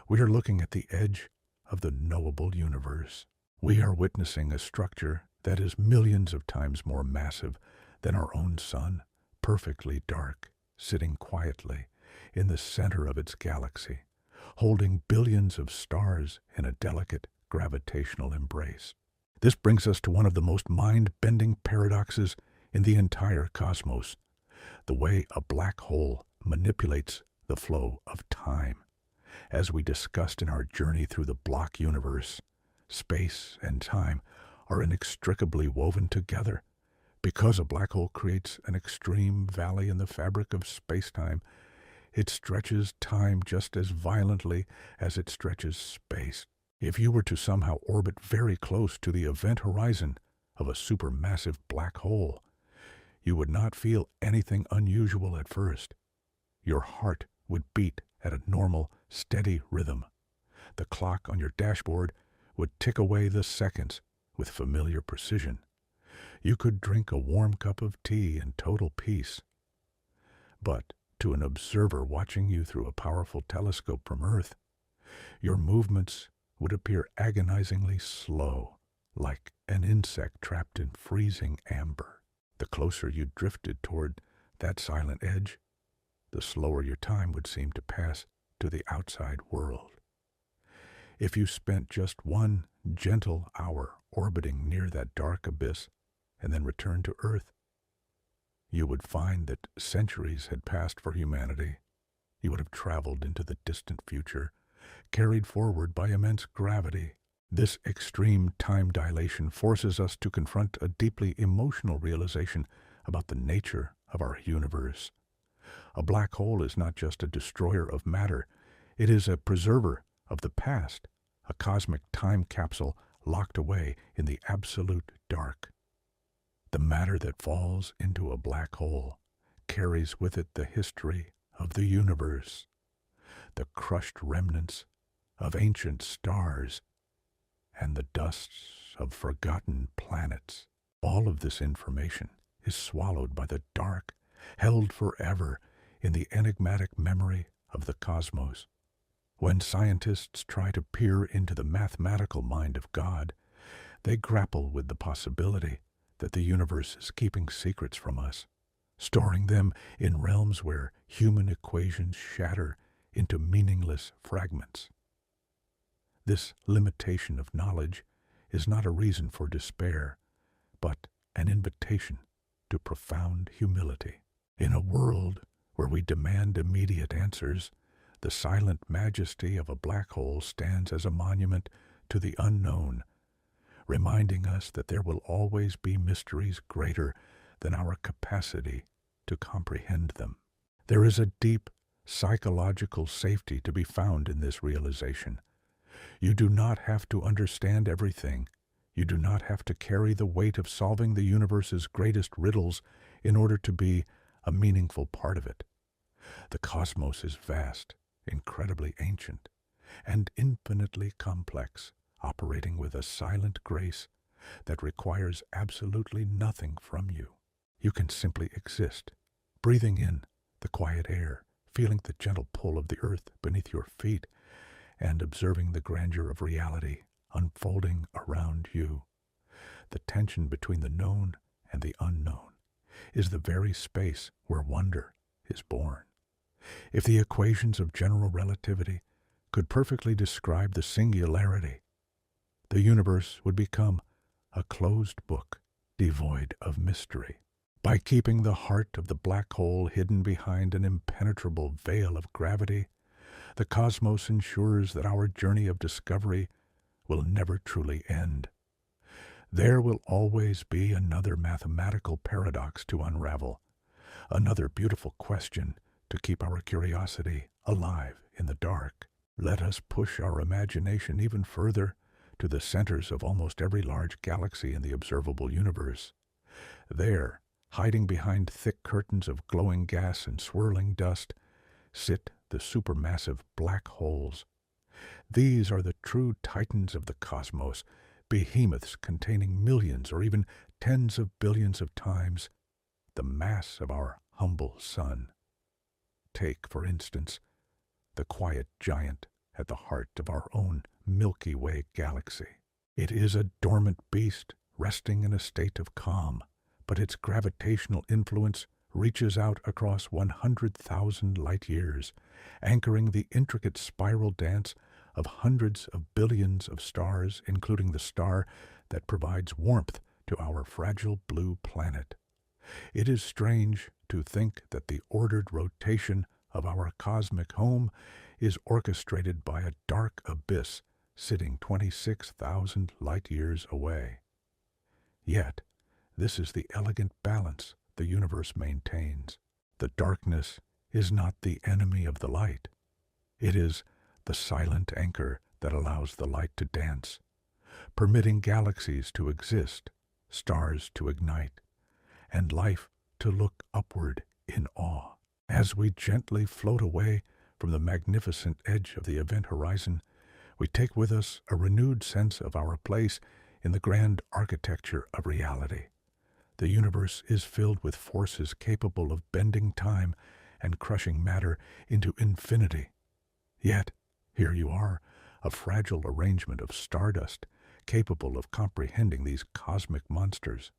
we are looking at the edge of the knowable universe. We are witnessing a structure that is millions of times more massive than our own sun, perfectly dark, sitting quietly in the center of its galaxy, holding billions of stars in a delicate gravitational embrace. This brings us to one of the most mind-bending paradoxes in the entire cosmos, the way a black hole manipulates the flow of time. As we discussed in our journey through the block universe, space and time are inextricably woven together. Because a black hole creates an extreme valley in the fabric of space-time, it stretches time just as violently as it stretches space. If you were to somehow orbit very close to the event horizon of a supermassive black hole, you would not feel anything unusual at first. Your heart would beat at a normal, steady rhythm. The clock on your dashboard would tick away the seconds with familiar precision. You could drink a warm cup of tea in total peace. But to an observer watching you through a powerful telescope from Earth, your movements would appear agonizingly slow, like an insect trapped in freezing amber. The closer you drifted toward that silent edge, the slower your time would seem to pass to the outside world. If you spent just one gentle hour orbiting near that dark abyss and then returned to Earth, you would find that centuries had passed for humanity. You would have traveled into the distant future, carried forward by immense gravity. This extreme time dilation forces us to confront a deeply emotional realization about the nature of our universe. A black hole is not just a destroyer of matter, it is a preserver of the past, a cosmic time capsule locked away in the absolute dark. The matter that falls into a black hole carries with it the history of the universe, the crushed remnants of ancient stars, and the dusts of forgotten planets. All of this information is swallowed by the dark, held forever in the enigmatic memory of the cosmos. When scientists try to peer into the mathematical mind of God, they grapple with the possibility that the universe is keeping secrets from us, storing them in realms where human equations shatter into meaningless fragments. This limitation of knowledge is not a reason for despair, but an invitation to profound humility. In a world where we demand immediate answers, the silent majesty of a black hole stands as a monument to the unknown, reminding us that there will always be mysteries greater than our capacity to comprehend them. There is a deep psychological safety to be found in this realization. You do not have to understand everything. You do not have to carry the weight of solving the universe's greatest riddles in order to be a meaningful part of it. The cosmos is vast, incredibly ancient, and infinitely complex, operating with a silent grace that requires absolutely nothing from you. You can simply exist, breathing in the quiet air, feeling the gentle pull of the earth beneath your feet, and observing the grandeur of reality unfolding around you. The tension between the known and the unknown is the very space where wonder is born. If the equations of general relativity could perfectly describe the singularity, the universe would become a closed book devoid of mystery. By keeping the heart of the black hole hidden behind an impenetrable veil of gravity, the cosmos ensures that our journey of discovery will never truly end. There will always be another mathematical paradox to unravel, another beautiful question to keep our curiosity alive in the dark. Let us push our imagination even further to the centers of almost every large galaxy in the observable universe. There, hiding behind thick curtains of glowing gas and swirling dust, sit the supermassive black holes. These are the true titans of the cosmos, behemoths containing millions or even tens of billions of times the mass of our humble sun. Take, for instance, the quiet giant at the heart of our own Milky Way galaxy. It is a dormant beast resting in a state of calm, but its gravitational influence reaches out across 100,000 light years, anchoring the intricate spiral dance of hundreds of billions of stars, including the star that provides warmth to our fragile blue planet. It is strange to think that the ordered rotation of our cosmic home is orchestrated by a dark abyss sitting 26,000 light years away. Yet, this is the elegant balance the universe maintains. The darkness is not the enemy of the light. It is the silent anchor that allows the light to dance, permitting galaxies to exist, stars to ignite, and life to look upward in awe. As we gently float away from the magnificent edge of the event horizon, we take with us a renewed sense of our place in the grand architecture of reality. The universe is filled with forces capable of bending time and crushing matter into infinity. Yet, here you are, a fragile arrangement of stardust capable of comprehending these cosmic monsters.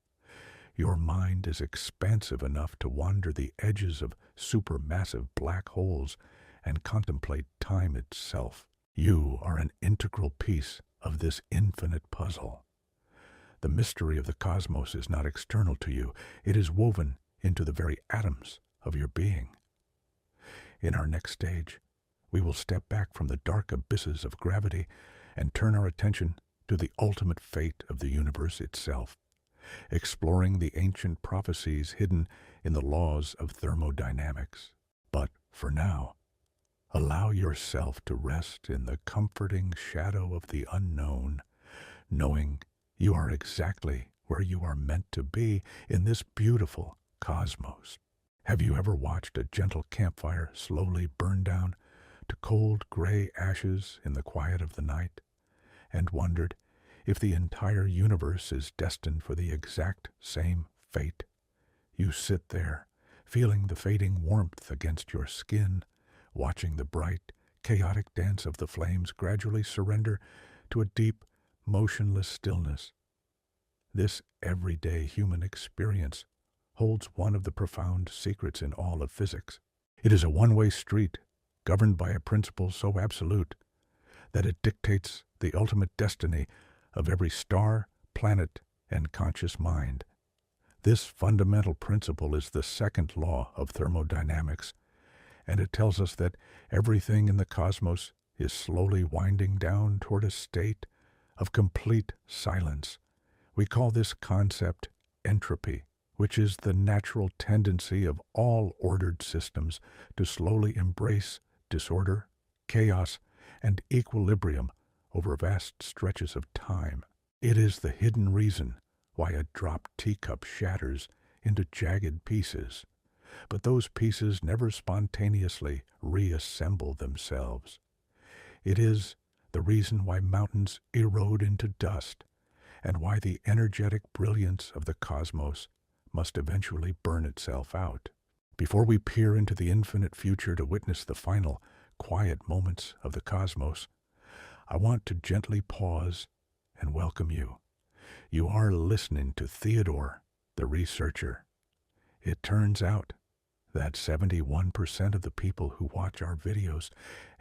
Your mind is expansive enough to wander the edges of supermassive black holes and contemplate time itself. You are an integral piece of this infinite puzzle. The mystery of the cosmos is not external to you. It is woven into the very atoms of your being. In our next stage, we will step back from the dark abysses of gravity and turn our attention to the ultimate fate of the universe itself, exploring the ancient prophecies hidden in the laws of thermodynamics. But for now, allow yourself to rest in the comforting shadow of the unknown, knowing you are exactly where you are meant to be in this beautiful cosmos. Have you ever watched a gentle campfire slowly burn down to cold gray ashes in the quiet of the night, and wondered if the entire universe is destined for the exact same fate? You sit there, feeling the fading warmth against your skin, watching the bright, chaotic dance of the flames gradually surrender to a deep, motionless stillness. This everyday human experience holds one of the profound secrets in all of physics. It is a one-way street, governed by a principle so absolute that it dictates the ultimate destiny of every star, planet, and conscious mind. This fundamental principle is the second law of thermodynamics, and it tells us that everything in the cosmos is slowly winding down toward a state of complete silence. We call this concept entropy, which is the natural tendency of all ordered systems to slowly embrace disorder, chaos, and equilibrium over vast stretches of time. It is the hidden reason why a dropped teacup shatters into jagged pieces, but those pieces never spontaneously reassemble themselves. It is the reason why mountains erode into dust, and why the energetic brilliance of the cosmos must eventually burn itself out. Before we peer into the infinite future to witness the final, quiet moments of the cosmos, I want to gently pause and welcome you. You are listening to Theodore, the researcher. It turns out that 71% of the people who watch our videos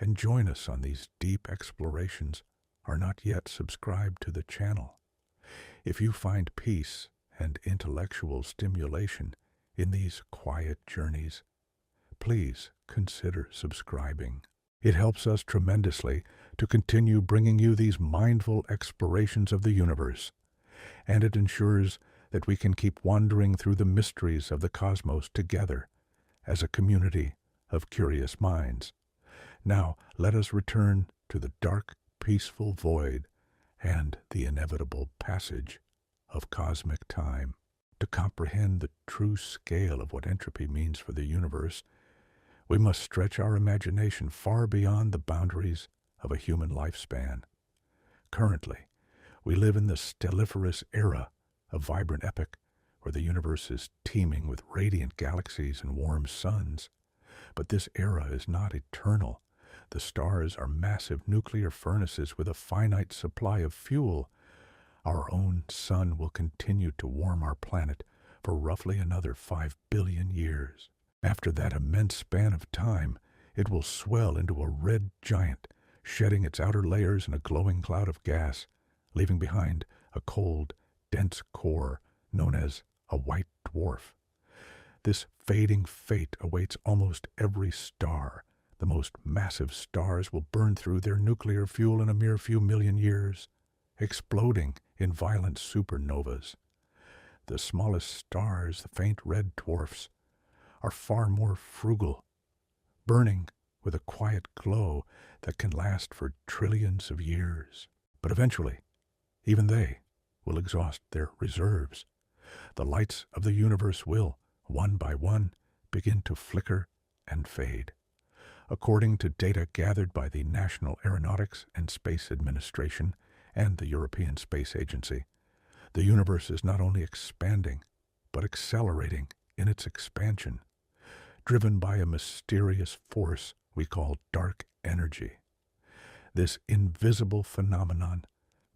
and join us on these deep explorations are not yet subscribed to the channel. If you find peace and intellectual stimulation in these quiet journeys, please consider subscribing. It helps us tremendously to continue bringing you these mindful explorations of the universe, and it ensures that we can keep wandering through the mysteries of the cosmos together as a community of curious minds. Now, let us return to the dark, peaceful void and the inevitable passage of cosmic time. To comprehend the true scale of what entropy means for the universe, we must stretch our imagination far beyond the boundaries of a human lifespan. Currently, we live in the stelliferous era of vibrant epoch, where the universe is teeming with radiant galaxies and warm suns. But this era is not eternal. The stars are massive nuclear furnaces with a finite supply of fuel. Our own sun will continue to warm our planet for roughly another 5 billion years. After that immense span of time, it will swell into a red giant, shedding its outer layers in a glowing cloud of gas, leaving behind a cold, dense core known as a white dwarf. This fading fate awaits almost every star. The most massive stars will burn through their nuclear fuel in a mere few million years, exploding in violent supernovas. The smallest stars, the faint red dwarfs, are far more frugal, burning with a quiet glow that can last for trillions of years. But eventually, even they will exhaust their reserves. The lights of the universe will, one by one, begin to flicker and fade. According to data gathered by the National Aeronautics and Space Administration and the European Space Agency, the universe is not only expanding, but accelerating in its expansion, driven by a mysterious force we call dark energy. This invisible phenomenon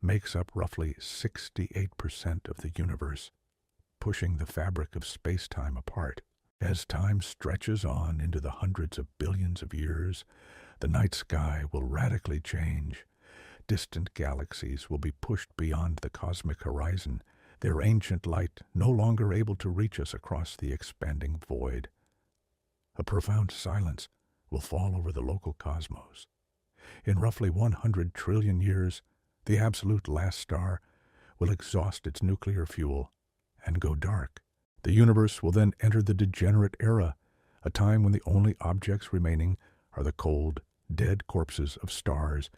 makes up roughly 68% of the universe, pushing the fabric of space-time apart. As time stretches on into the hundreds of billions of years, the night sky will radically change. Distant galaxies will be pushed beyond the cosmic horizon, their ancient light no longer able to reach us across the expanding void. A profound silence will fall over the local cosmos. In roughly 100 trillion years, the absolute last star will exhaust its nuclear fuel and go dark. The universe will then enter the degenerate era, a time when the only objects remaining are the cold, dead corpses of stars,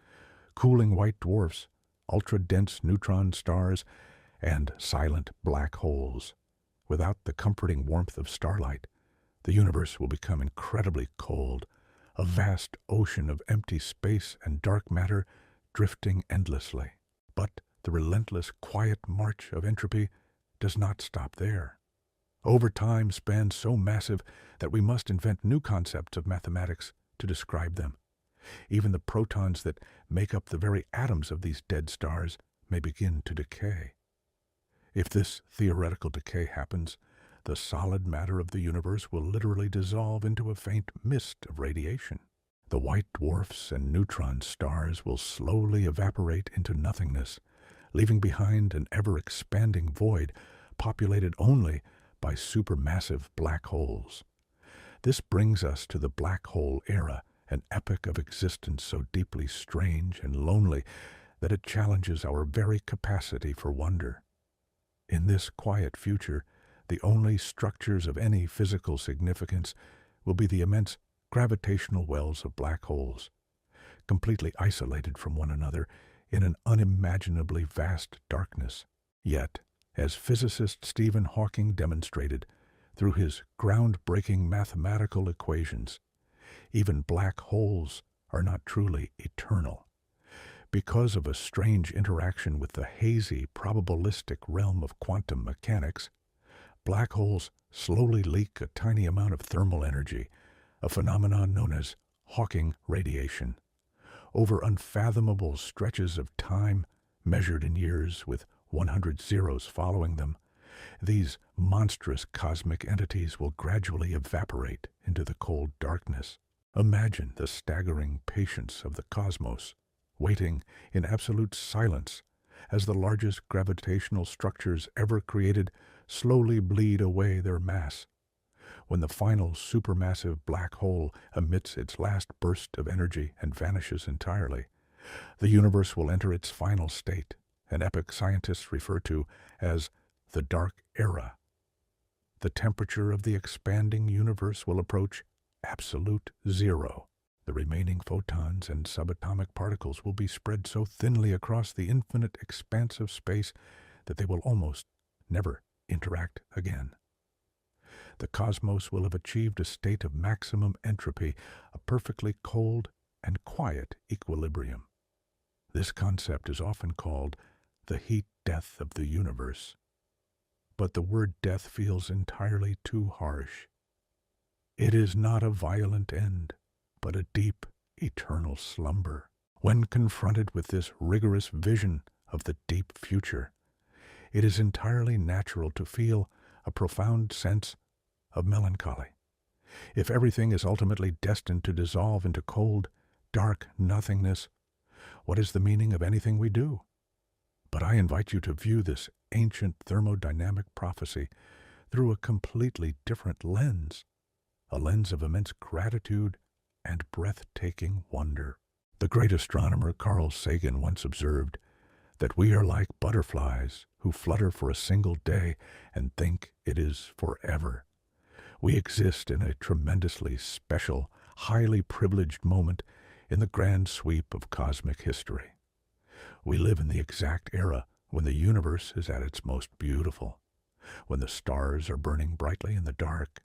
cooling white dwarfs, ultra-dense neutron stars, and silent black holes. Without the comforting warmth of starlight, the universe will become incredibly cold, a vast ocean of empty space and dark matter drifting endlessly. But the relentless, quiet march of entropy does not stop there. Over time spans so massive that we must invent new concepts of mathematics to describe them. Even the protons that make up the very atoms of these dead stars may begin to decay. If this theoretical decay happens, the solid matter of the universe will literally dissolve into a faint mist of radiation. The white dwarfs and neutron stars will slowly evaporate into nothingness, leaving behind an ever-expanding void populated only by supermassive black holes. This brings us to the black hole era, an epoch of existence so deeply strange and lonely that it challenges our very capacity for wonder. In this quiet future, the only structures of any physical significance will be the immense gravitational wells of black holes, completely isolated from one another in an unimaginably vast darkness. Yet, as physicist Stephen Hawking demonstrated through his groundbreaking mathematical equations, even black holes are not truly eternal. Because of a strange interaction with the hazy, probabilistic realm of quantum mechanics, black holes slowly leak a tiny amount of thermal energy, a phenomenon known as Hawking radiation. Over unfathomable stretches of time, measured in years with 100 zeros following them, these monstrous cosmic entities will gradually evaporate into the cold darkness. Imagine the staggering patience of the cosmos, waiting in absolute silence as the largest gravitational structures ever created slowly bleed away their mass. When the final supermassive black hole emits its last burst of energy and vanishes entirely, the universe will enter its final state, an epoch scientists refer to as the Dark Era. The temperature of the expanding universe will approach absolute zero. The remaining photons and subatomic particles will be spread so thinly across the infinite expanse of space that they will almost never interact again. The cosmos will have achieved a state of maximum entropy, a perfectly cold and quiet equilibrium. This concept is often called the heat death of the universe. But the word death feels entirely too harsh. It is not a violent end, but a deep, eternal slumber. When confronted with this rigorous vision of the deep future, it is entirely natural to feel a profound sense of melancholy. If everything is ultimately destined to dissolve into cold, dark nothingness, what is the meaning of anything we do? But I invite you to view this ancient thermodynamic prophecy through a completely different lens, a lens of immense gratitude and breathtaking wonder. The great astronomer Carl Sagan once observed that we are like butterflies who flutter for a single day and think it is forever. We exist in a tremendously special, highly privileged moment in the grand sweep of cosmic history. We live in the exact era when the universe is at its most beautiful, when the stars are burning brightly in the dark,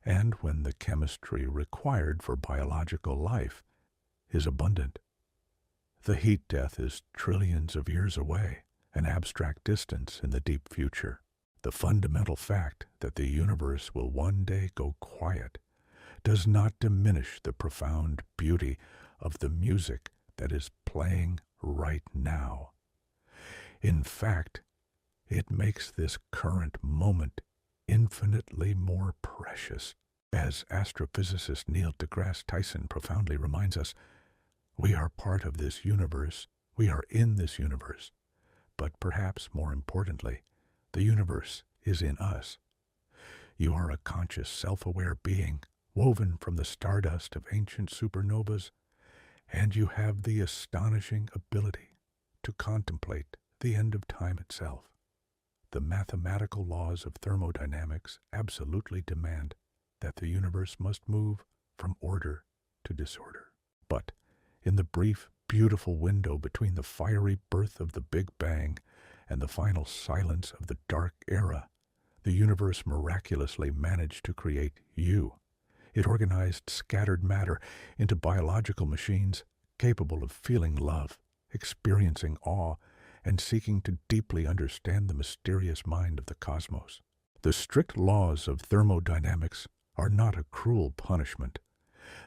and when the chemistry required for biological life is abundant. The heat death is trillions of years away, an abstract distance in the deep future. The fundamental fact that the universe will one day go quiet does not diminish the profound beauty of the music that is playing right now. In fact, it makes this current moment infinitely more precious. As astrophysicist Neil deGrasse Tyson profoundly reminds us, we are part of this universe, we are in this universe, but perhaps more importantly, the universe is in us. You are a conscious, self-aware being, woven from the stardust of ancient supernovas, and you have the astonishing ability to contemplate the end of time itself. The mathematical laws of thermodynamics absolutely demand that the universe must move from order to disorder. But in the brief, beautiful window between the fiery birth of the Big Bang and the final silence of the dark era, the universe miraculously managed to create you. It organized scattered matter into biological machines capable of feeling love, experiencing awe, and seeking to deeply understand the mysterious mind of the cosmos. The strict laws of thermodynamics are not a cruel punishment.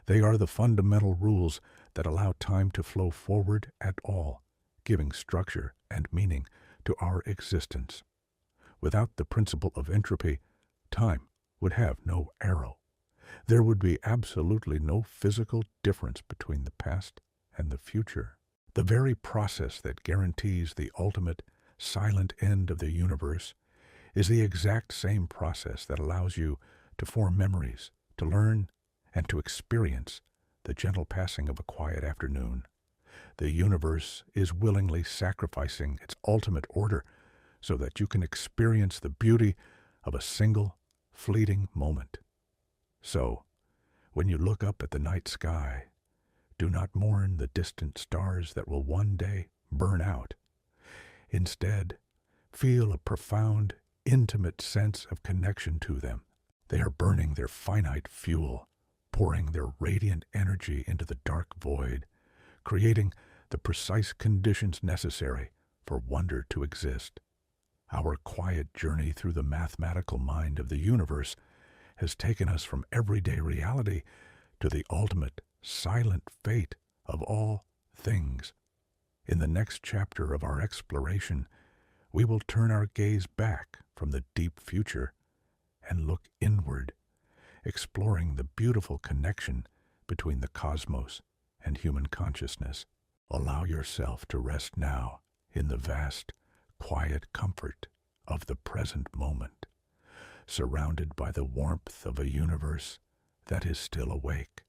They are the fundamental rules that allow time to flow forward at all, giving structure and meaning to our existence. Without the principle of entropy, time would have no arrow. There would be absolutely no physical difference between the past and the future. The very process that guarantees the ultimate, silent end of the universe is the exact same process that allows you to form memories, to learn, and to experience the gentle passing of a quiet afternoon. The universe is willingly sacrificing its ultimate order so that you can experience the beauty of a single, fleeting moment. So, when you look up at the night sky, do not mourn the distant stars that will one day burn out. Instead, feel a profound, intimate sense of connection to them. They are burning their finite fuel, pouring their radiant energy into the dark void, creating the precise conditions necessary for wonder to exist. Our quiet journey through the mathematical mind of the universe has taken us from everyday reality to the ultimate, silent fate of all things. In the next chapter of our exploration, we will turn our gaze back from the deep future and look inward, exploring the beautiful connection between the cosmos and human consciousness. Allow yourself to rest now in the vast, quiet comfort of the present moment, surrounded by the warmth of a universe that is still awake,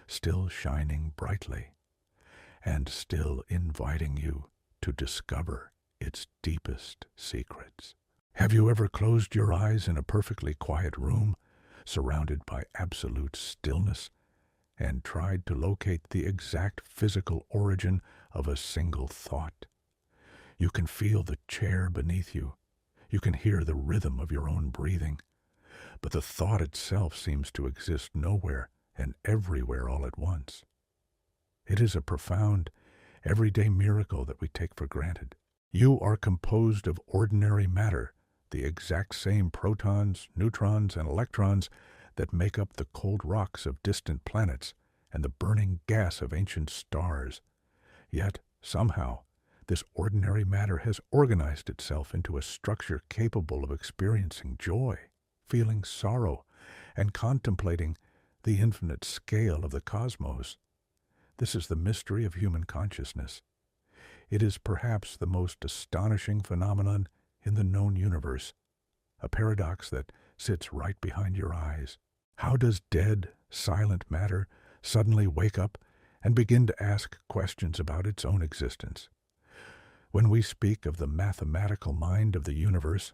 still shining brightly, and still inviting you to discover its deepest secrets. Have you ever closed your eyes in a perfectly quiet room, surrounded by absolute stillness, and tried to locate the exact physical origin of a single thought? You can feel the chair beneath you. You can hear the rhythm of your own breathing. But the thought itself seems to exist nowhere and everywhere all at once. It is a profound, everyday miracle that we take for granted. You are composed of ordinary matter, the exact same protons, neutrons, and electrons that make up the cold rocks of distant planets and the burning gas of ancient stars. Yet, somehow, this ordinary matter has organized itself into a structure capable of experiencing joy, feeling sorrow, and contemplating the infinite scale of the cosmos. This is the mystery of human consciousness. It is perhaps the most astonishing phenomenon in the known universe, a paradox that sits right behind your eyes. How does dead, silent matter suddenly wake up and begin to ask questions about its own existence? When we speak of the mathematical mind of the universe,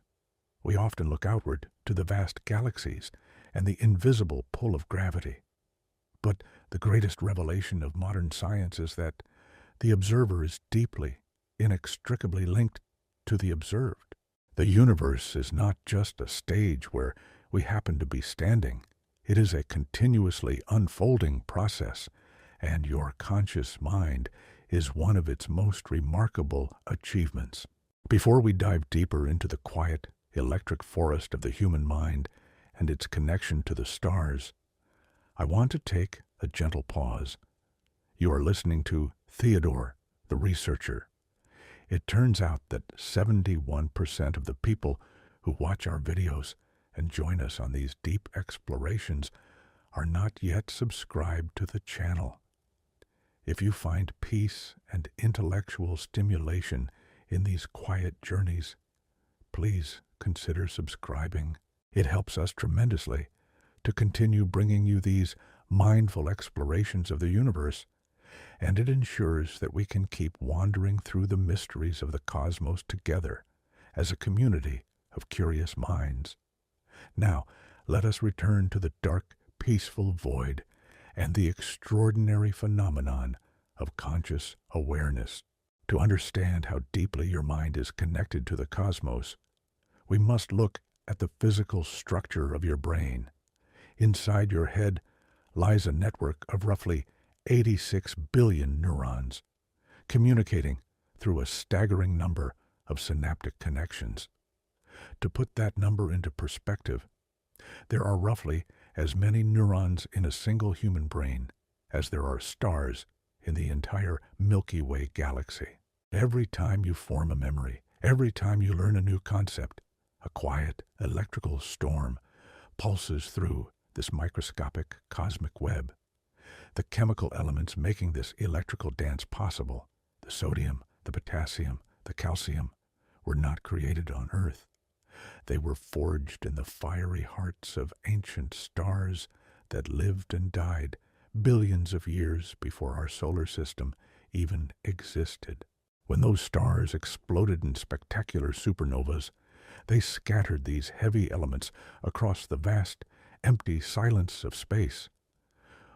we often look outward to the vast galaxies and the invisible pull of gravity. But the greatest revelation of modern science is that the observer is deeply, inextricably linked to the observed. The universe is not just a stage where we happen to be standing. It is a continuously unfolding process, and your conscious mind is one of its most remarkable achievements. Before we dive deeper into the quiet, electric forest of the human mind and its connection to the stars, I want to take a gentle pause. You are listening to Theodore, the researcher. It turns out that 71% of the people who watch our videos and join us on these deep explorations are not yet subscribed to the channel. If you find peace and intellectual stimulation in these quiet journeys, please consider subscribing. It helps us tremendously to continue bringing you these mindful explorations of the universe, and it ensures that we can keep wandering through the mysteries of the cosmos together as a community of curious minds. Now, let us return to the dark, peaceful void and the extraordinary phenomenon of conscious awareness. To understand how deeply your mind is connected to the cosmos, we must look at the physical structure of your brain. Inside your head lies a network of roughly 86 billion neurons, communicating through a staggering number of synaptic connections. To put that number into perspective, there are roughly as many neurons in a single human brain as there are stars in the entire Milky Way galaxy. Every time you form a memory, every time you learn a new concept, a quiet electrical storm pulses through this microscopic cosmic web. The chemical elements making this electrical dance possible, the sodium, the potassium, the calcium, were not created on Earth. They were forged in the fiery hearts of ancient stars that lived and died billions of years before our solar system even existed. When those stars exploded in spectacular supernovas, they scattered these heavy elements across the vast, empty silence of space.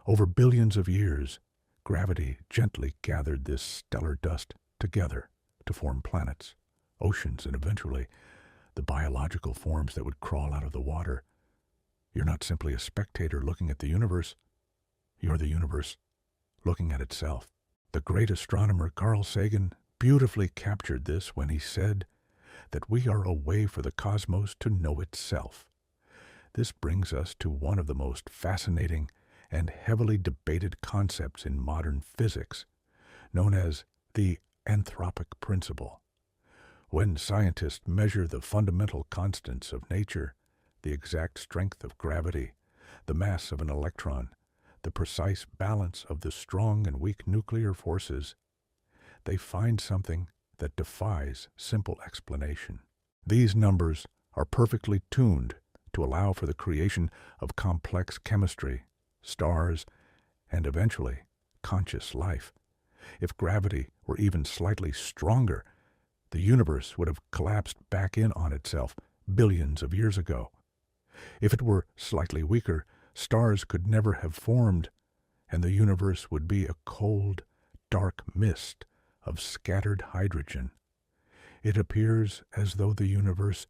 Over billions of years, gravity gently gathered this stellar dust together to form planets, oceans, and eventually the biological forms that would crawl out of the water. You're not simply a spectator looking at the universe. You're the universe looking at itself. The great astronomer Carl Sagan beautifully captured this when he said that we are a way for the cosmos to know itself. This brings us to one of the most fascinating and heavily debated concepts in modern physics, known as the anthropic principle. When scientists measure the fundamental constants of nature, the exact strength of gravity, the mass of an electron, the precise balance of the strong and weak nuclear forces, they find something that defies simple explanation. These numbers are perfectly tuned to allow for the creation of complex chemistry, stars, and eventually conscious life. If gravity were even slightly stronger, the universe would have collapsed back in on itself billions of years ago. If it were slightly weaker, stars could never have formed, and the universe would be a cold, dark mist of scattered hydrogen. It appears as though the universe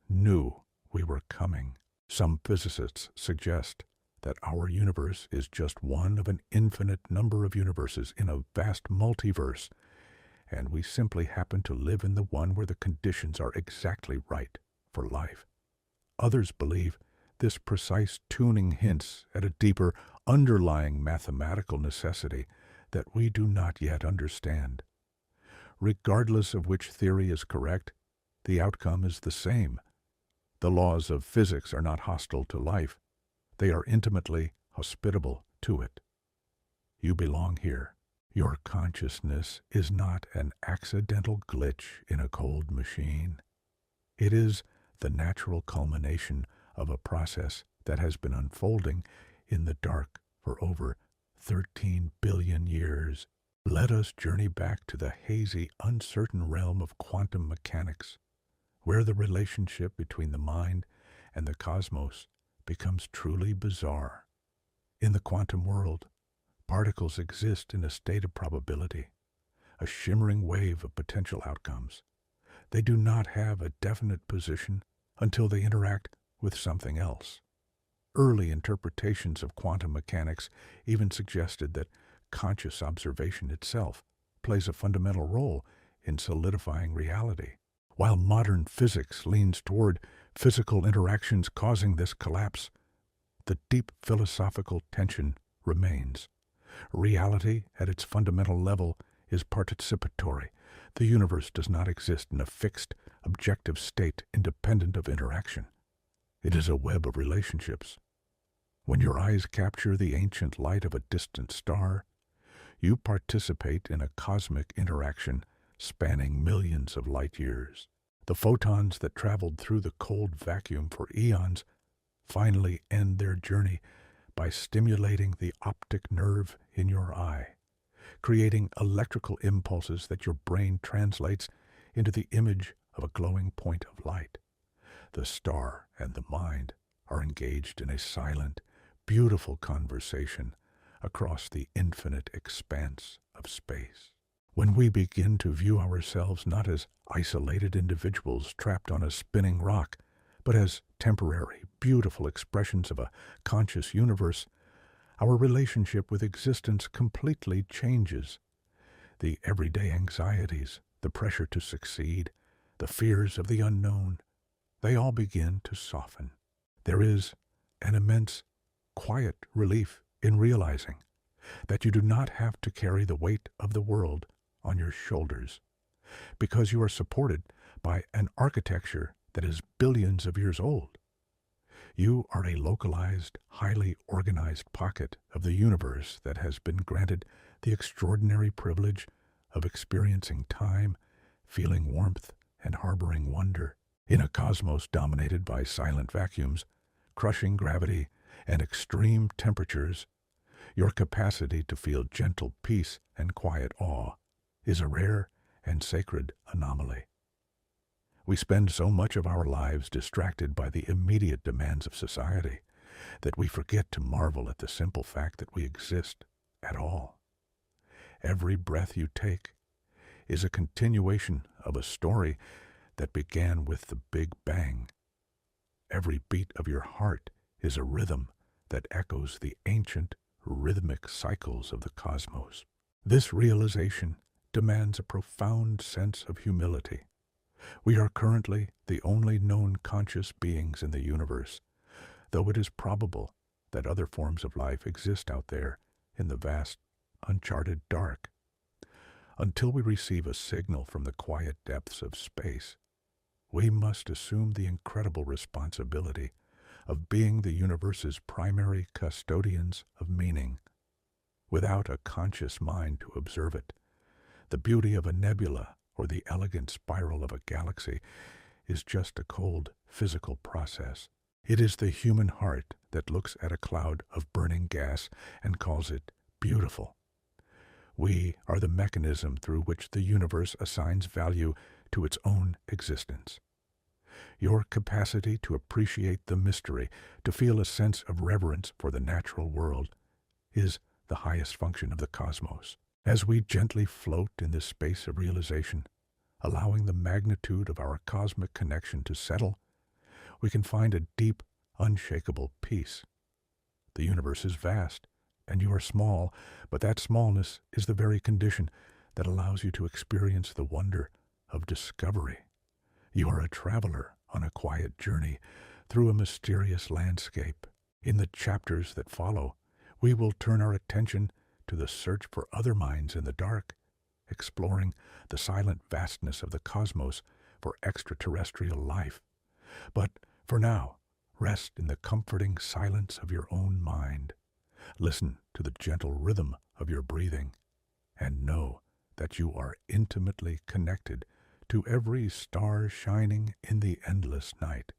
knew we were coming. Some physicists suggest that our universe is just one of an infinite number of universes in a vast multiverse, and we simply happen to live in the one where the conditions are exactly right for life. Others believe this precise tuning hints at a deeper, underlying mathematical necessity that we do not yet understand. Regardless of which theory is correct, the outcome is the same. The laws of physics are not hostile to life. They are intimately hospitable to it. You belong here. Your consciousness is not an accidental glitch in a cold machine. It is the natural culmination of a process that has been unfolding in the dark for over 13 billion years. Let us journey back to the hazy, uncertain realm of quantum mechanics, where the relationship between the mind and the cosmos becomes truly bizarre. In the quantum world, particles exist in a state of probability, a shimmering wave of potential outcomes. They do not have a definite position until they interact with something else. Early interpretations of quantum mechanics even suggested that conscious observation itself plays a fundamental role in solidifying reality. While modern physics leans toward physical interactions causing this collapse, the deep philosophical tension remains. Reality, at its fundamental level, is participatory. The universe does not exist in a fixed, objective state independent of interaction. It is a web of relationships. When your eyes capture the ancient light of a distant star, you participate in a cosmic interaction spanning millions of light years. The photons that traveled through the cold vacuum for eons finally end their journey by stimulating the optic nerve in your eye, creating electrical impulses that your brain translates into the image of a glowing point of light. The star and the mind are engaged in a silent, beautiful conversation across the infinite expanse of space. When we begin to view ourselves not as isolated individuals trapped on a spinning rock, but as temporary, beautiful expressions of a conscious universe, our relationship with existence completely changes. The everyday anxieties, the pressure to succeed, the fears of the unknown, they all begin to soften. There is an immense, quiet relief in realizing that you do not have to carry the weight of the world on your shoulders, because you are supported by an architecture that is billions of years old. You are a localized, highly organized pocket of the universe that has been granted the extraordinary privilege of experiencing time, feeling warmth, and harboring wonder. In a cosmos dominated by silent vacuums, crushing gravity, and extreme temperatures, your capacity to feel gentle peace and quiet awe is a rare and sacred anomaly. We spend so much of our lives distracted by the immediate demands of society that we forget to marvel at the simple fact that we exist at all. Every breath you take is a continuation of a story that began with the Big Bang. Every beat of your heart is a rhythm that echoes the ancient rhythmic cycles of the cosmos. This realization demands a profound sense of humility. We are currently the only known conscious beings in the universe, though it is probable that other forms of life exist out there in the vast, uncharted dark. Until we receive a signal from the quiet depths of space, we must assume the incredible responsibility of being the universe's primary custodians of meaning. Without a conscious mind to observe it, the beauty of a nebula or the elegant spiral of a galaxy is just a cold physical process. It is the human heart that looks at a cloud of burning gas and calls it beautiful. We are the mechanism through which the universe assigns value to its own existence. Your capacity to appreciate the mystery, to feel a sense of reverence for the natural world, is the highest function of the cosmos. As we gently float in this space of realization, allowing the magnitude of our cosmic connection to settle, we can find a deep, unshakable peace. The universe is vast, and you are small, but that smallness is the very condition that allows you to experience the wonder of discovery. You are a traveler on a quiet journey through a mysterious landscape. In the chapters that follow, we will turn our attention to the search for other minds in the dark, exploring the silent vastness of the cosmos for extraterrestrial life. But for now, rest in the comforting silence of your own mind. Listen to the gentle rhythm of your breathing, and know that you are intimately connected to every star shining in the endless night.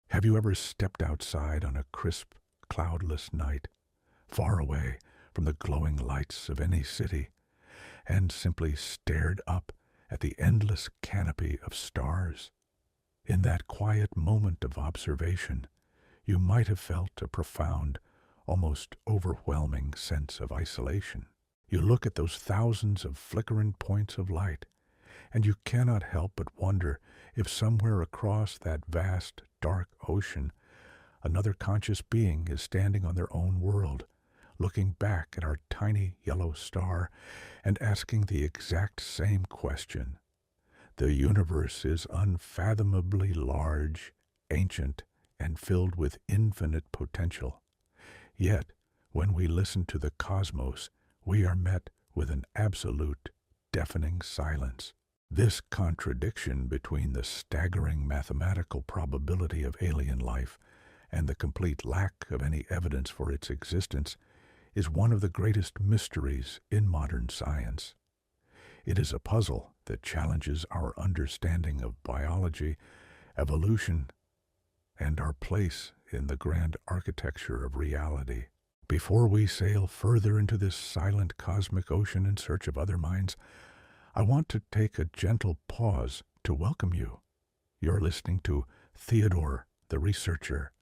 Have you ever stepped outside on a crisp, cloudless night, far away from the glowing lights of any city, and simply stared up at the endless canopy of stars? In that quiet moment of observation, you might have felt a profound, almost overwhelming sense of isolation. You look at those thousands of flickering points of light, and you cannot help but wonder if somewhere across that vast, dark ocean, another conscious being is standing on their own world, looking back at our tiny yellow star and asking the exact same question. The universe is unfathomably large, ancient, and filled with infinite potential. Yet, when we listen to the cosmos, we are met with an absolute, deafening silence. This contradiction between the staggering mathematical probability of alien life and the complete lack of any evidence for its existence is one of the greatest mysteries in modern science. It is a puzzle that challenges our understanding of biology, evolution, and our place in the grand architecture of reality. Before we sail further into this silent cosmic ocean in search of other minds, I want to take a gentle pause to welcome you. You're listening to Theodore, the researcher.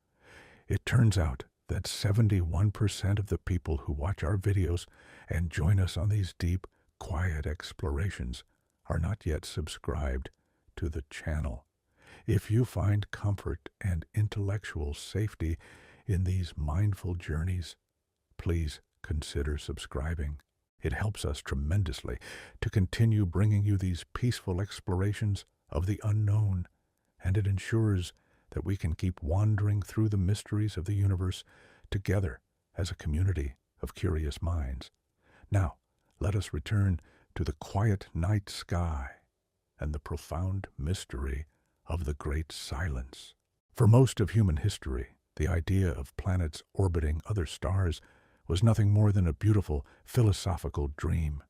It turns out that 71% of the people who watch our videos and join us on these deep, quiet explorations are not yet subscribed to the channel. If you find comfort and intellectual safety in these mindful journeys, please consider subscribing. It helps us tremendously to continue bringing you these peaceful explorations of the unknown, and it ensures that we can keep wandering through the mysteries of the universe together as a community of curious minds. Now, let us return to the quiet night sky and the profound mystery of the great silence. For most of human history, the idea of planets orbiting other stars was nothing more than a beautiful philosophical dream.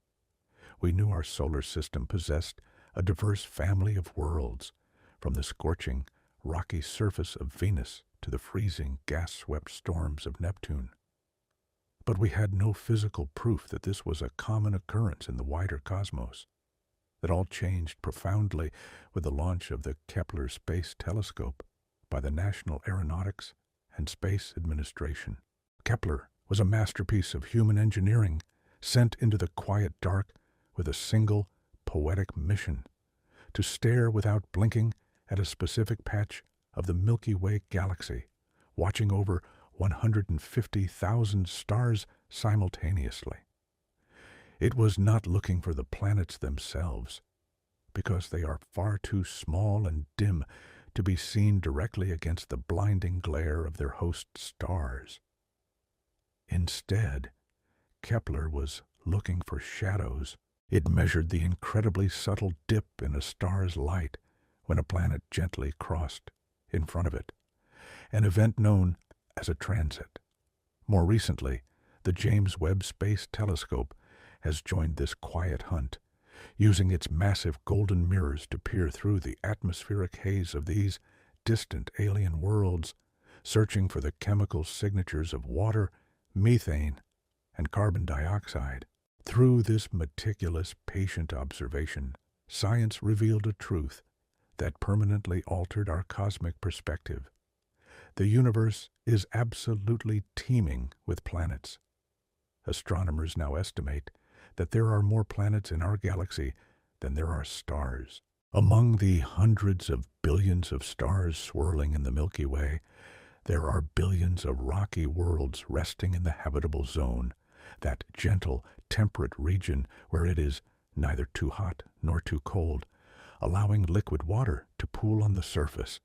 We knew our solar system possessed a diverse family of worlds, from the scorching, rocky surface of Venus to the freezing, gas-swept storms of Neptune. But we had no physical proof that this was a common occurrence in the wider cosmos. That all changed profoundly with the launch of the Kepler Space Telescope by the National Aeronautics and Space Administration. Kepler was a masterpiece of human engineering sent into the quiet dark with a single poetic mission: to stare without blinking at a specific patch of the Milky Way galaxy, watching over 150,000 stars simultaneously. It was not looking for the planets themselves, because they are far too small and dim to be seen directly against the blinding glare of their host stars. Instead, Kepler was looking for shadows. It measured the incredibly subtle dip in a star's light when a planet gently crossed in front of it, an event known as a transit. More recently, the James Webb Space Telescope has joined this quiet hunt, using its massive golden mirrors to peer through the atmospheric haze of these distant alien worlds, searching for the chemical signatures of water, methane, and carbon dioxide. Through this meticulous, patient observation, science revealed a truth that permanently altered our cosmic perspective. The universe is absolutely teeming with planets. Astronomers now estimate that there are more planets in our galaxy than there are stars. Among the hundreds of billions of stars swirling in the Milky Way, there are billions of rocky worlds resting in the habitable zone, that gentle, temperate region where it is neither too hot nor too cold, allowing liquid water to pool on the surface.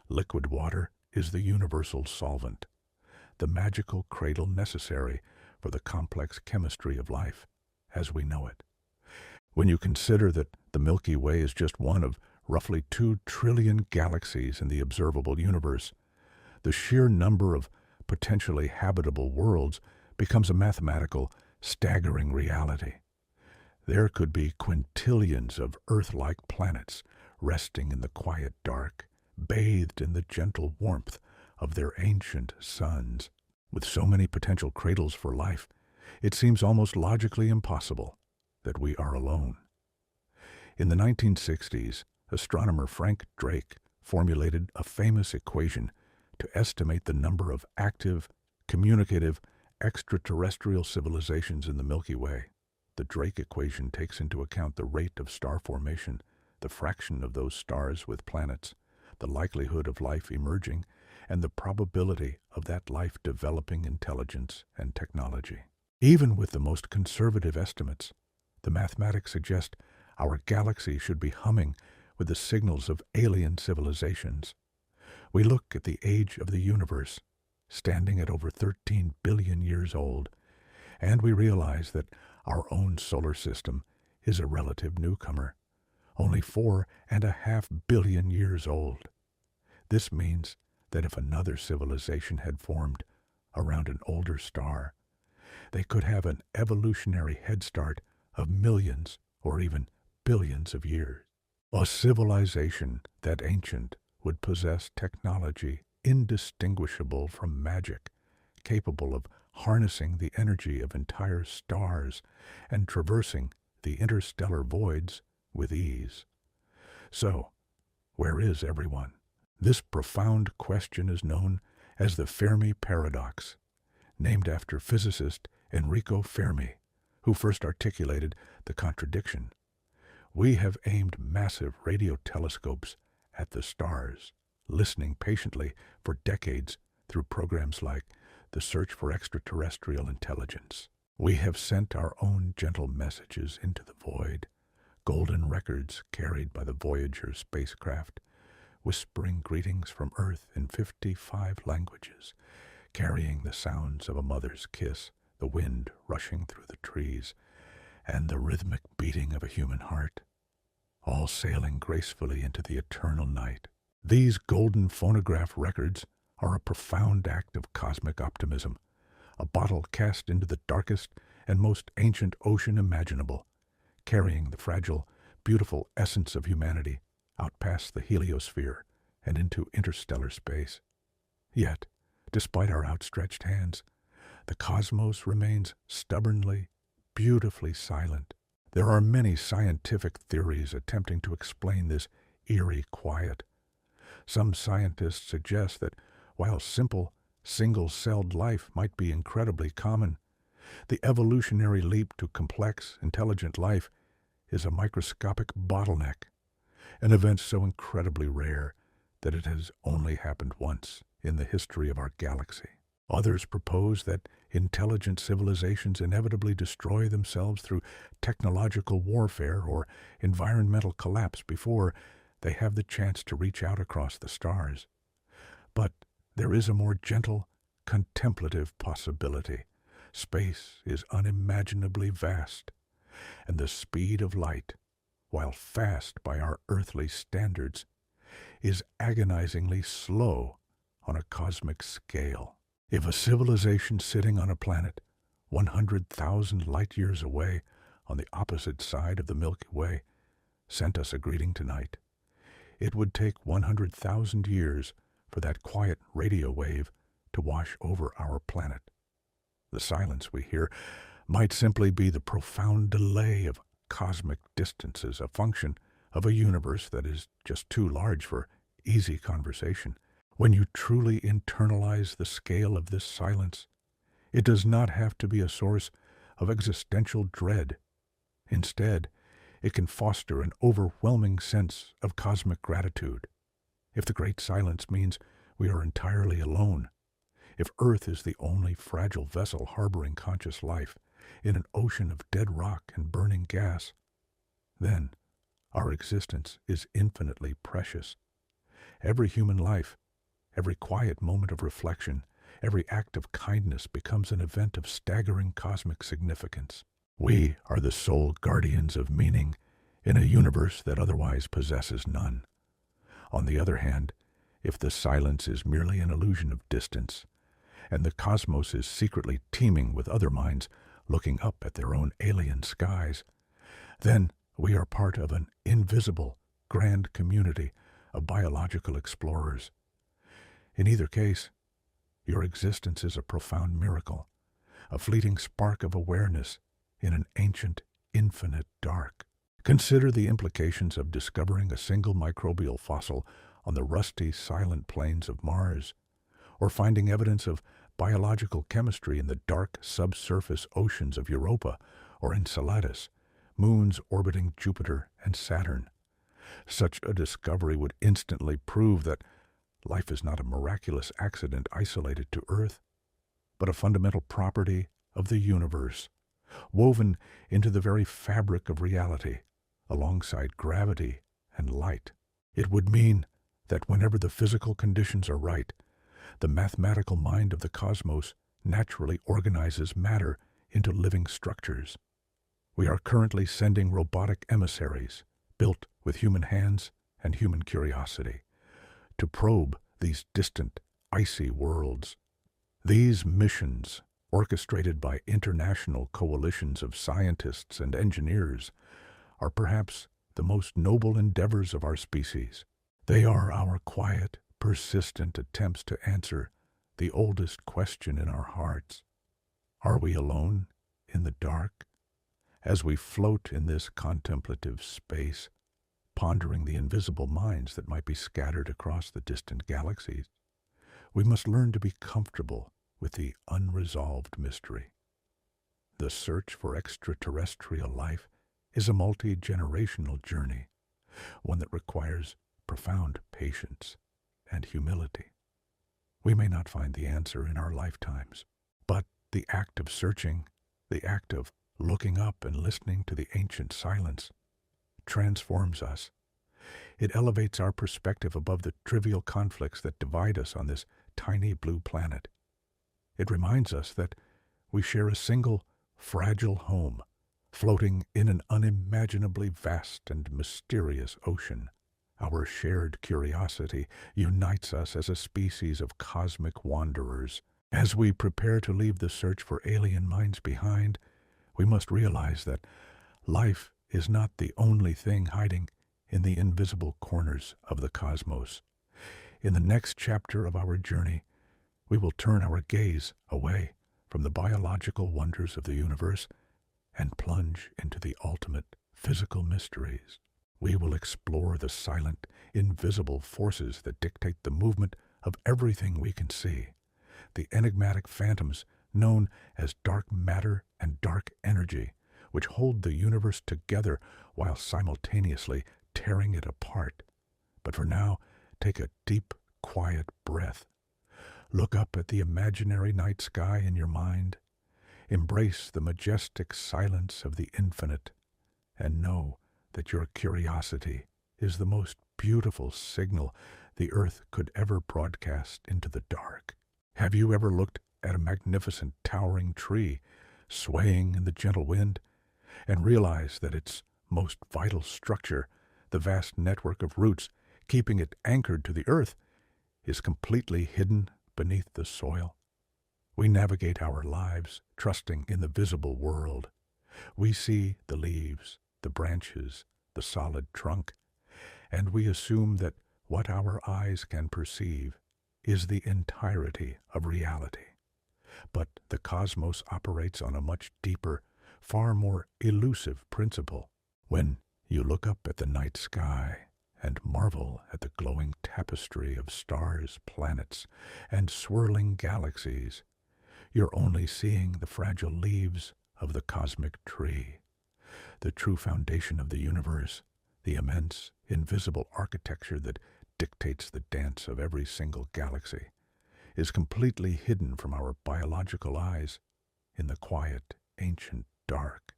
Liquid water is the universal solvent, the magical cradle necessary for the complex chemistry of life as we know it. When you consider that the Milky Way is just one of roughly 2 trillion galaxies in the observable universe, the sheer number of potentially habitable worlds becomes a mathematical, staggering reality. There could be quintillions of Earth-like planets resting in the quiet dark, bathed in the gentle warmth of their ancient suns. With so many potential cradles for life, it seems almost logically impossible that we are alone. In the 1960s, astronomer Frank Drake formulated a famous equation to estimate the number of active, communicative, extraterrestrial civilizations in the Milky Way. The Drake equation takes into account the rate of star formation, the fraction of those stars with planets, the likelihood of life emerging, and the probability of that life developing intelligence and technology. Even with the most conservative estimates, the mathematics suggest our galaxy should be humming with the signals of alien civilizations. We look at the age of the universe, standing at over 13 billion years old, and we realize that our own solar system is a relative newcomer, only 4.5 billion years old. This means that if another civilization had formed around an older star, they could have an evolutionary head start of millions or even billions of years. A civilization that ancient would possess technology indistinguishable from magic, capable of harnessing the energy of entire stars and traversing the interstellar voids with ease. So, where is everyone? This profound question is known as the Fermi paradox, named after physicist Enrico Fermi, who first articulated the contradiction. We have aimed massive radio telescopes at the stars, listening patiently for decades through programs like The Search for Extraterrestrial Intelligence. We have sent our own gentle messages into the void, golden records carried by the Voyager spacecraft, whispering greetings from Earth in 55 languages, carrying the sounds of a mother's kiss, the wind rushing through the trees, and the rhythmic beating of a human heart, all sailing gracefully into the eternal night. These golden phonograph records are a profound act of cosmic optimism, a bottle cast into the darkest and most ancient ocean imaginable, carrying the fragile, beautiful essence of humanity out past the heliosphere and into interstellar space. Yet, despite our outstretched hands, the cosmos remains stubbornly, beautifully silent. There are many scientific theories attempting to explain this eerie quiet. Some scientists suggest that while simple, single-celled life might be incredibly common, the evolutionary leap to complex, intelligent life is a microscopic bottleneck, an event so incredibly rare that it has only happened once in the history of our galaxy. Others propose that intelligent civilizations inevitably destroy themselves through technological warfare or environmental collapse before they have the chance to reach out across the stars. But there is a more gentle, contemplative possibility. Space is unimaginably vast, and the speed of light, while fast by our earthly standards, is agonizingly slow on a cosmic scale. If a civilization sitting on a planet 100,000 light-years away on the opposite side of the Milky Way sent us a greeting tonight, it would take 100,000 years for that quiet radio wave to wash over our planet. The silence we hear might simply be the profound delay of cosmic distances, a function of a universe that is just too large for easy conversation. When you truly internalize the scale of this silence, it does not have to be a source of existential dread. Instead, it can foster an overwhelming sense of cosmic gratitude. If the great silence means we are entirely alone, if Earth is the only fragile vessel harboring conscious life in an ocean of dead rock and burning gas, then our existence is infinitely precious. Every human life, every quiet moment of reflection, every act of kindness becomes an event of staggering cosmic significance. We are the sole guardians of meaning in a universe that otherwise possesses none. On the other hand, if the silence is merely an illusion of distance, and the cosmos is secretly teeming with other minds looking up at their own alien skies, then we are part of an invisible, grand community of biological explorers. In either case, your existence is a profound miracle, a fleeting spark of awareness in an ancient, infinite dark. Consider the implications of discovering a single microbial fossil on the rusty, silent plains of Mars, or finding evidence of biological chemistry in the dark subsurface oceans of Europa or Enceladus, moons orbiting Jupiter and Saturn. Such a discovery would instantly prove that life is not a miraculous accident isolated to Earth, but a fundamental property of the universe, woven into the very fabric of reality, alongside gravity and light. It would mean that whenever the physical conditions are right, the mathematical mind of the cosmos naturally organizes matter into living structures. We are currently sending robotic emissaries, built with human hands and human curiosity, to probe these distant, icy worlds. These missions, orchestrated by international coalitions of scientists and engineers, are perhaps the most noble endeavors of our species. They are our quiet, persistent attempts to answer the oldest question in our hearts. Are we alone in the dark? As we float in this contemplative space, pondering the invisible minds that might be scattered across the distant galaxies, we must learn to be comfortable with the unresolved mystery. The search for extraterrestrial life is a multi-generational journey, one that requires profound patience and humility. We may not find the answer in our lifetimes, but the act of searching, the act of looking up and listening to the ancient silence, transforms us. It elevates our perspective above the trivial conflicts that divide us on this tiny blue planet. It reminds us that we share a single, fragile home, floating in an unimaginably vast and mysterious ocean. Our shared curiosity unites us as a species of cosmic wanderers. As we prepare to leave the search for alien minds behind, we must realize that life is not the only thing hiding in the invisible corners of the cosmos. In the next chapter of our journey, we will turn our gaze away from the biological wonders of the universe and plunge into the ultimate physical mysteries. We will explore the silent, invisible forces that dictate the movement of everything we can see, the enigmatic phantoms known as dark matter and dark energy, which hold the universe together while simultaneously tearing it apart. But for now, take a deep, quiet breath. Look up at the imaginary night sky in your mind. Embrace the majestic silence of the infinite, and know that your curiosity is the most beautiful signal the earth could ever broadcast into the dark. Have you ever looked at a magnificent towering tree swaying in the gentle wind and realized that its most vital structure, the vast network of roots keeping it anchored to the earth, is completely hidden beneath the soil? We navigate our lives trusting in the visible world. We see the leaves, the branches, the solid trunk, and we assume that what our eyes can perceive is the entirety of reality. But the cosmos operates on a much deeper, far more elusive principle. When you look up at the night sky and marvel at the glowing tapestry of stars, planets, and swirling galaxies, you're only seeing the fragile leaves of the cosmic tree. The true foundation of the universe, the immense, invisible architecture that dictates the dance of every single galaxy, is completely hidden from our biological eyes in the quiet, ancient dark.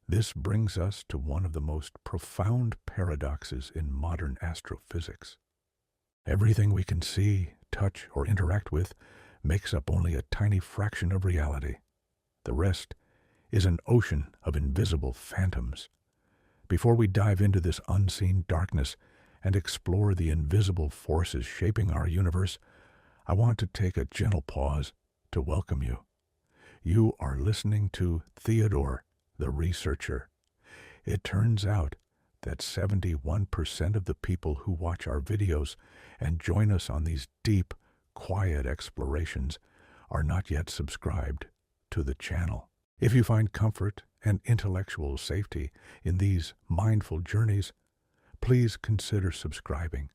This brings us to one of the most profound paradoxes in modern astrophysics. Everything we can see, touch, or interact with makes up only a tiny fraction of reality. The rest is an ocean of invisible phantoms. Before we dive into this unseen darkness and explore the invisible forces shaping our universe, I want to take a gentle pause to welcome you. You are listening to Theodore, the researcher. It turns out that 71% of the people who watch our videos and join us on these deep, quiet explorations are not yet subscribed to the channel. If you find comfort and intellectual safety in these mindful journeys, please consider subscribing.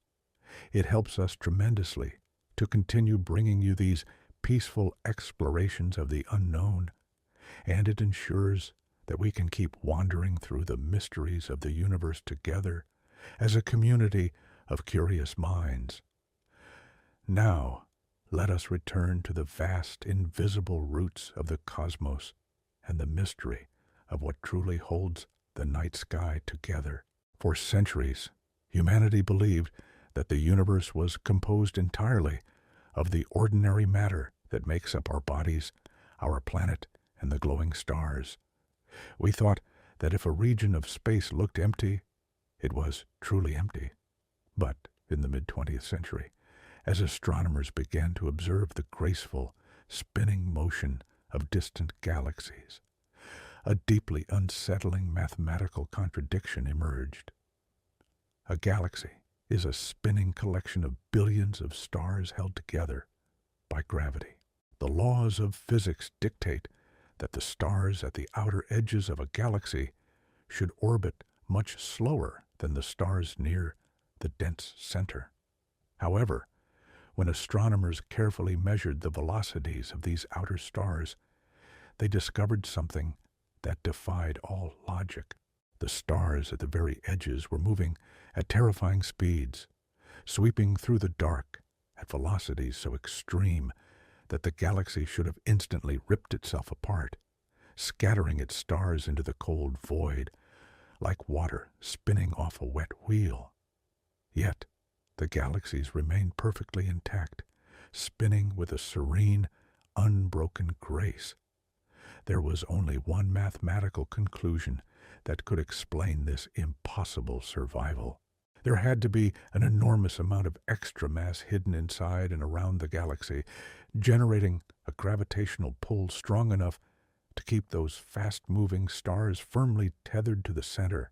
It helps us tremendously to continue bringing you these peaceful explorations of the unknown, and it ensures that we can keep wandering through the mysteries of the universe together as a community of curious minds. Now, let us return to the vast, invisible roots of the cosmos and the mystery of what truly holds the night sky together. For centuries, humanity believed that the universe was composed entirely of the ordinary matter that makes up our bodies, our planet, and the glowing stars. We thought that if a region of space looked empty, it was truly empty. But in the mid-20th century, as astronomers began to observe the graceful, spinning motion of distant galaxies, a deeply unsettling mathematical contradiction emerged. A galaxy is a spinning collection of billions of stars held together by gravity. The laws of physics dictate that the stars at the outer edges of a galaxy should orbit much slower than the stars near the dense center. However, when astronomers carefully measured the velocities of these outer stars, they discovered something that defied all logic. The stars at the very edges were moving at terrifying speeds, sweeping through the dark at velocities so extreme that the galaxy should have instantly ripped itself apart, scattering its stars into the cold void like water spinning off a wet wheel. Yet the galaxies remained perfectly intact, spinning with a serene, unbroken grace. There was only one mathematical conclusion that could explain this impossible survival. There had to be an enormous amount of extra mass hidden inside and around the galaxy, generating a gravitational pull strong enough to keep those fast-moving stars firmly tethered to the center.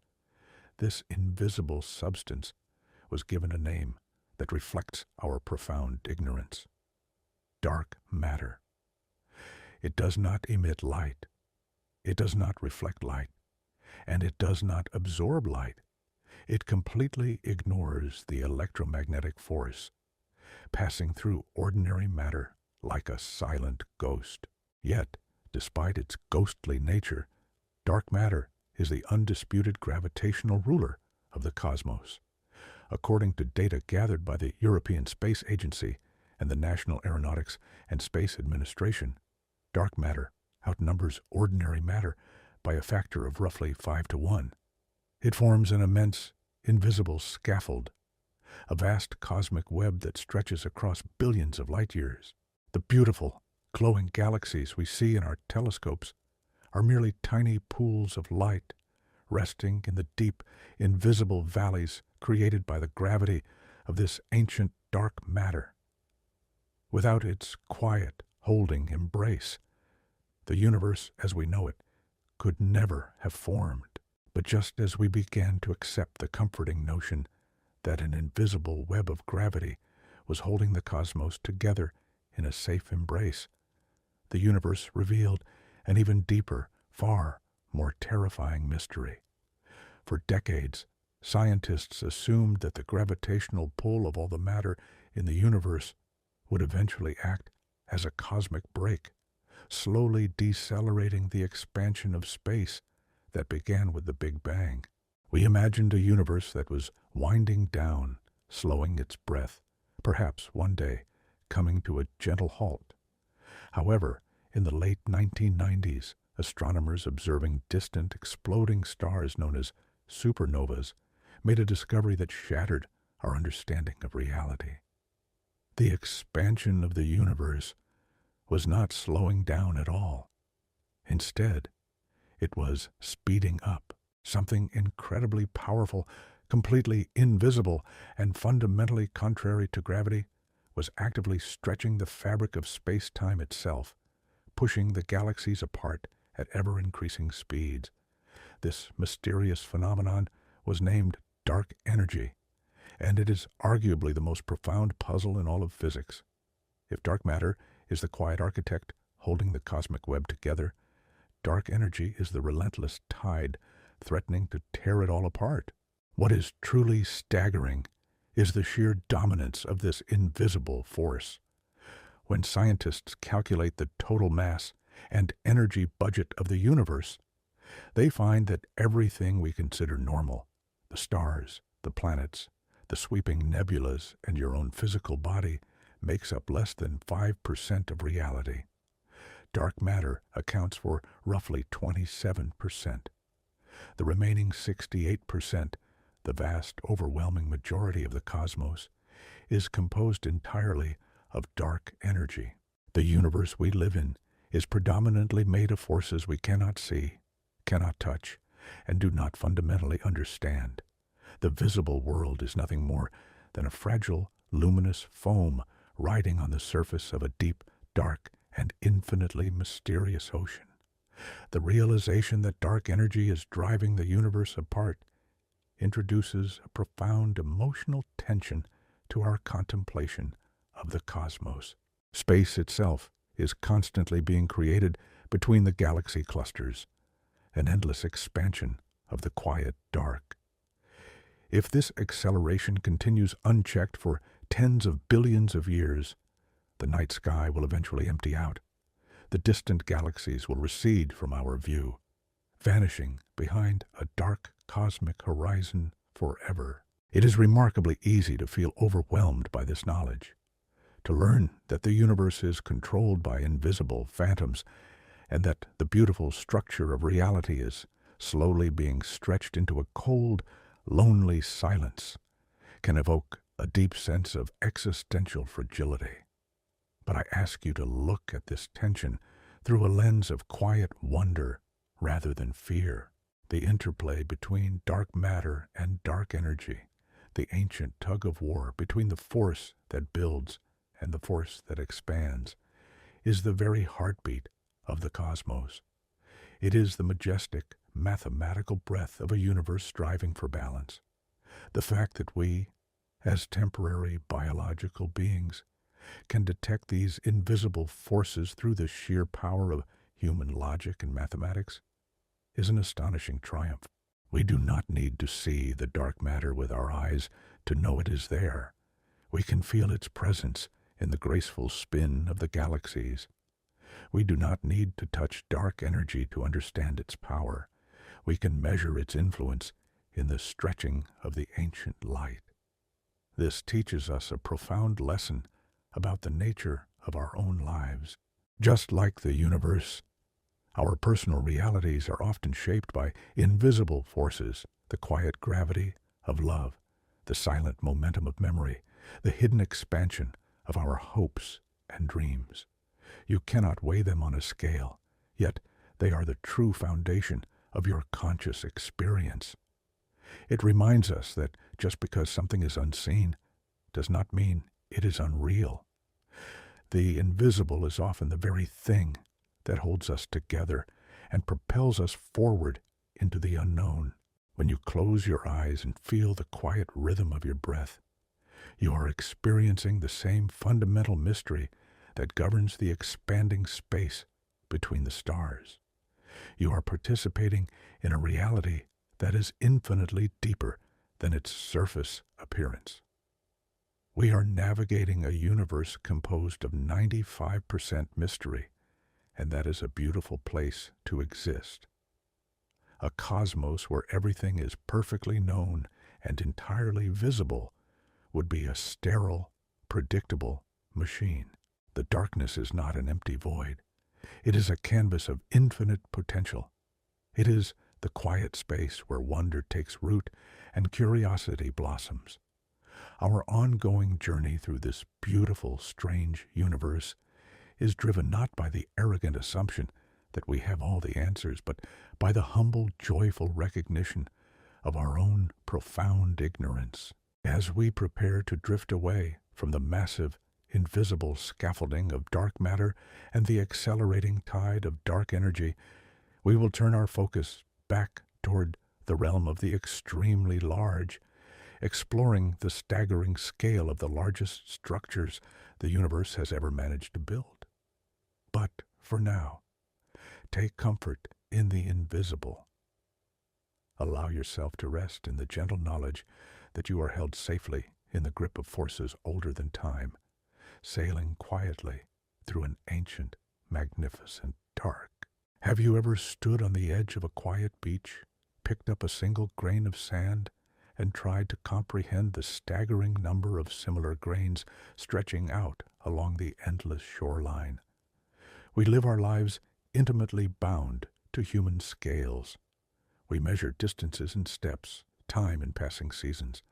This invisible substance was given a name that reflects our profound ignorance: dark matter. It does not emit light, it does not reflect light, and it does not absorb light. It completely ignores the electromagnetic force, passing through ordinary matter like a silent ghost. Yet, despite its ghostly nature, dark matter is the undisputed gravitational ruler of the cosmos. According to data gathered by the European Space Agency and the National Aeronautics and Space Administration, dark matter outnumbers ordinary matter by a factor of roughly 5 to 1. It forms an immense, invisible scaffold, a vast cosmic web that stretches across billions of light years. The beautiful, glowing galaxies we see in our telescopes are merely tiny pools of light resting in the deep, invisible valleys created by the gravity of this ancient dark matter. Without its quiet, holding embrace, the universe as we know it could never have formed. But just as we began to accept the comforting notion that an invisible web of gravity was holding the cosmos together in a safe embrace, the universe revealed an even deeper, far more terrifying mystery. For decades, scientists assumed that the gravitational pull of all the matter in the universe would eventually act as a cosmic brake, slowly decelerating the expansion of space that began with the Big Bang. We imagined a universe that was winding down, slowing its breath, perhaps one day coming to a gentle halt. However, in the late 1990s, astronomers observing distant exploding stars known as supernovas made a discovery that shattered our understanding of reality. The expansion of the universe was not slowing down at all. Instead, it was speeding up. Something incredibly powerful, completely invisible, and fundamentally contrary to gravity was actively stretching the fabric of space-time itself, pushing the galaxies apart at ever-increasing speeds. This mysterious phenomenon was named dark energy, and it is arguably the most profound puzzle in all of physics. If dark matter is the quiet architect holding the cosmic web together, dark energy is the relentless tide threatening to tear it all apart. What is truly staggering is the sheer dominance of this invisible force. When scientists calculate the total mass and energy budget of the universe, they find that everything we consider normal, the stars, the planets, the sweeping nebulas, and your own physical body, makes up less than 5% of reality. Dark matter accounts for roughly 27%. The remaining 68%, the vast, overwhelming majority of the cosmos, is composed entirely of dark energy. The universe we live in is predominantly made of forces we cannot see, cannot touch, and do not fundamentally understand. The visible world is nothing more than a fragile, luminous foam riding on the surface of a deep, dark, and infinitely mysterious ocean. The realization that dark energy is driving the universe apart introduces a profound emotional tension to our contemplation of the cosmos. Space itself is constantly being created between the galaxy clusters, an endless expansion of the quiet dark. If this acceleration continues unchecked for tens of billions of years, the night sky will eventually empty out. the distant galaxies will recede from our view, vanishing behind a dark cosmic horizon forever. It is remarkably easy to feel overwhelmed by this knowledge, to learn that the universe is controlled by invisible phantoms and that the beautiful structure of reality is slowly being stretched into a cold, lonely silence, can evoke a deep sense of existential fragility. But I ask you to look at this tension through a lens of quiet wonder rather than fear. The interplay between dark matter and dark energy, the ancient tug-of-war between the force that builds and the force that expands, is the very heartbeat of the cosmos. It is the majestic, mathematical breath of a universe striving for balance. The fact that we, as temporary biological beings, can detect these invisible forces through the sheer power of human logic and mathematics is an astonishing triumph. We do not need to see the dark matter with our eyes to know it is there. We can feel its presence in the graceful spin of the galaxies. We do not need to touch dark energy to understand its power. We can measure its influence in the stretching of the ancient light. This teaches us a profound lesson about the nature of our own lives. Just like the universe, our personal realities are often shaped by invisible forces, the quiet gravity of love, the silent momentum of memory, the hidden expansion of our hopes and dreams. You cannot weigh them on a scale, yet they are the true foundation of your conscious experience. It reminds us that just because something is unseen does not mean it is unreal. The invisible is often the very thing that holds us together and propels us forward into the unknown. When you close your eyes and feel the quiet rhythm of your breath, you are experiencing the same fundamental mystery that governs the expanding space between the stars. You are participating in a reality that is infinitely deeper than its surface appearance. We are navigating a universe composed of 95% mystery, and that is a beautiful place to exist. A cosmos where everything is perfectly known and entirely visible would be a sterile, predictable machine. The darkness is not an empty void. It is a canvas of infinite potential. It is the quiet space where wonder takes root and curiosity blossoms. Our ongoing journey through this beautiful, strange universe is driven not by the arrogant assumption that we have all the answers, but by the humble, joyful recognition of our own profound ignorance. As we prepare to drift away from the massive, invisible scaffolding of dark matter and the accelerating tide of dark energy, we will turn our focus back toward the realm of the extremely large, exploring the staggering scale of the largest structures the universe has ever managed to build. But for now, take comfort in the invisible. Allow yourself to rest in the gentle knowledge that you are held safely in the grip of forces older than time, sailing quietly through an ancient, magnificent dark. Have you ever stood on the edge of a quiet beach, picked up a single grain of sand, and tried to comprehend the staggering number of similar grains stretching out along the endless shoreline? We live our lives intimately bound to human scales. We measure distances in steps, time in passing seasons,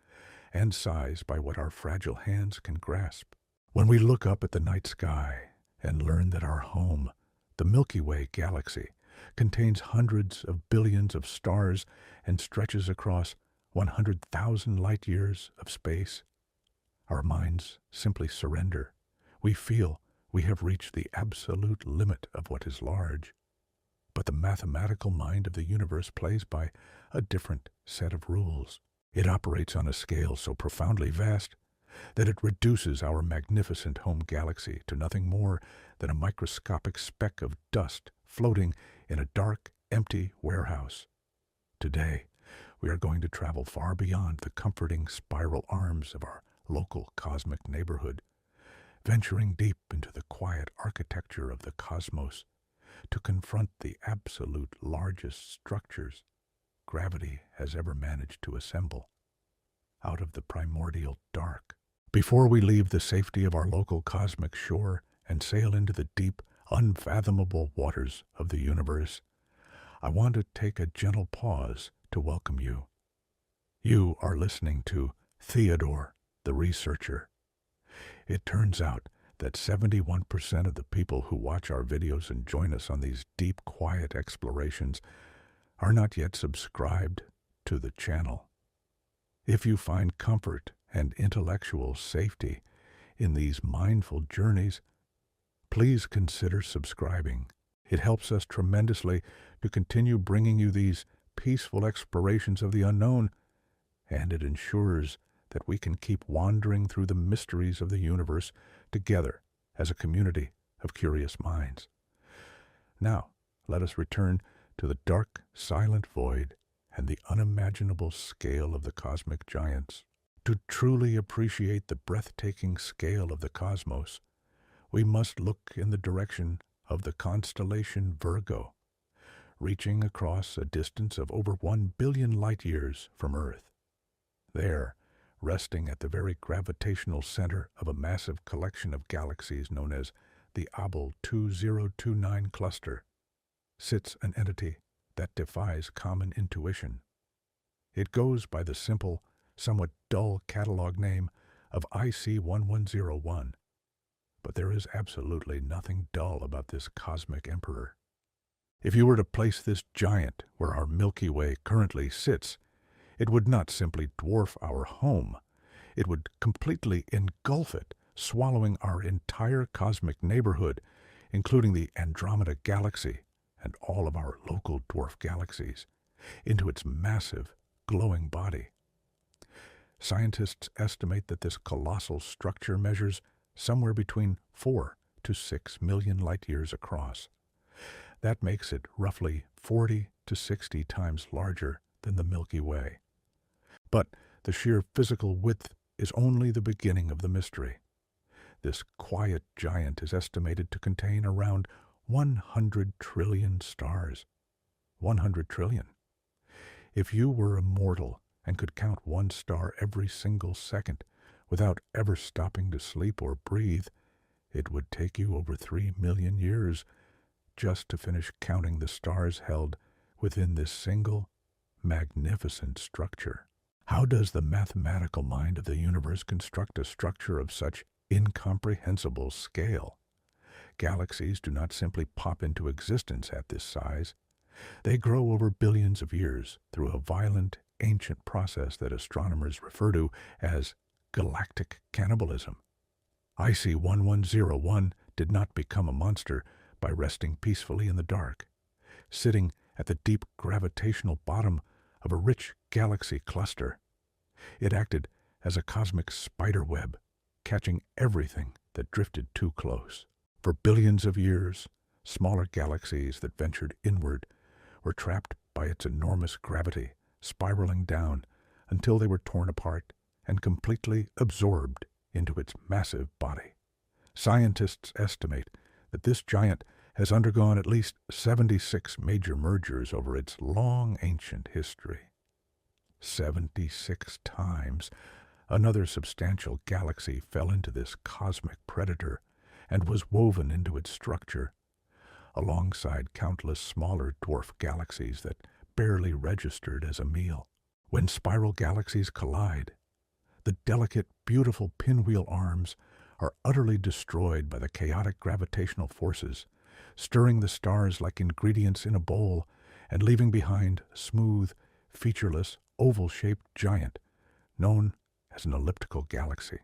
and size by what our fragile hands can grasp. When we look up at the night sky and learn that our home, the Milky Way galaxy, contains hundreds of billions of stars and stretches across 100,000 light years of space, our minds simply surrender. We feel we have reached the absolute limit of what is large. But the mathematical mind of the universe plays by a different set of rules. It operates on a scale so profoundly vast that it reduces our magnificent home galaxy to nothing more than a microscopic speck of dust floating in a dark, empty warehouse. Today, we are going to travel far beyond the comforting spiral arms of our local cosmic neighborhood venturing deep into the quiet architecture of the cosmos to confront the absolute largest structures gravity has ever managed to assemble out of the primordial dark. Before we leave the safety of our local cosmic shore and sail into the deep, unfathomable waters of the universe, I want to take a gentle pause to welcome you. You are listening to Theodore, the researcher. It turns out that 71% of the people who watch our videos and join us on these deep, quiet explorations are not yet subscribed to the channel. If you find comfort and intellectual safety in these mindful journeys, please consider subscribing. It helps us tremendously to continue bringing you these peaceful explorations of the unknown, and it ensures that we can keep wandering through the mysteries of the universe together as a community of curious minds. Now, let us return to the dark, silent void and the unimaginable scale of the cosmic giants. To truly appreciate the breathtaking scale of the cosmos, we must look in the direction of the constellation Virgo, reaching across a distance of over 1 billion light-years from Earth. There, resting at the very gravitational center of a massive collection of galaxies known as the Abell 2029 cluster, sits an entity that defies common intuition. It goes by the simple, somewhat dull catalog name of IC1101, but there is absolutely nothing dull about this cosmic emperor. If you were to place this giant where our Milky Way currently sits, it would not simply dwarf our home. It would completely engulf it, swallowing our entire cosmic neighborhood, including the Andromeda Galaxy and all of our local dwarf galaxies, into its massive, glowing body. Scientists estimate that this colossal structure measures somewhere between 4 to 6 million light-years across. That makes it roughly 40 to 60 times larger than the Milky Way. But the sheer physical width is only the beginning of the mystery. This quiet giant is estimated to contain around 100 trillion stars. 100 trillion. If you were immortal and could count one star every single second without ever stopping to sleep or breathe, it would take you over 3 million years just to finish counting the stars held within this single, magnificent structure. How does the mathematical mind of the universe construct a structure of such incomprehensible scale? Galaxies do not simply pop into existence at this size. They grow over billions of years through a violent, ancient process that astronomers refer to as galactic cannibalism. IC1101 did not become a monster by resting peacefully in the dark. Sitting at the deep gravitational bottom of a rich galaxy cluster, it acted as a cosmic spider web, catching everything that drifted too close. For billions of years, smaller galaxies that ventured inward were trapped by its enormous gravity, spiraling down until they were torn apart and completely absorbed into its massive body. Scientists estimate that this giant has undergone at least 76 major mergers over its long ancient history. 76 times another substantial galaxy fell into this cosmic predator and was woven into its structure, alongside countless smaller dwarf galaxies that barely registered as a meal. When spiral galaxies collide, the delicate, beautiful pinwheel arms are utterly destroyed by the chaotic gravitational forces, stirring the stars like ingredients in a bowl and leaving behind a smooth, featureless, oval-shaped giant known as an elliptical galaxy.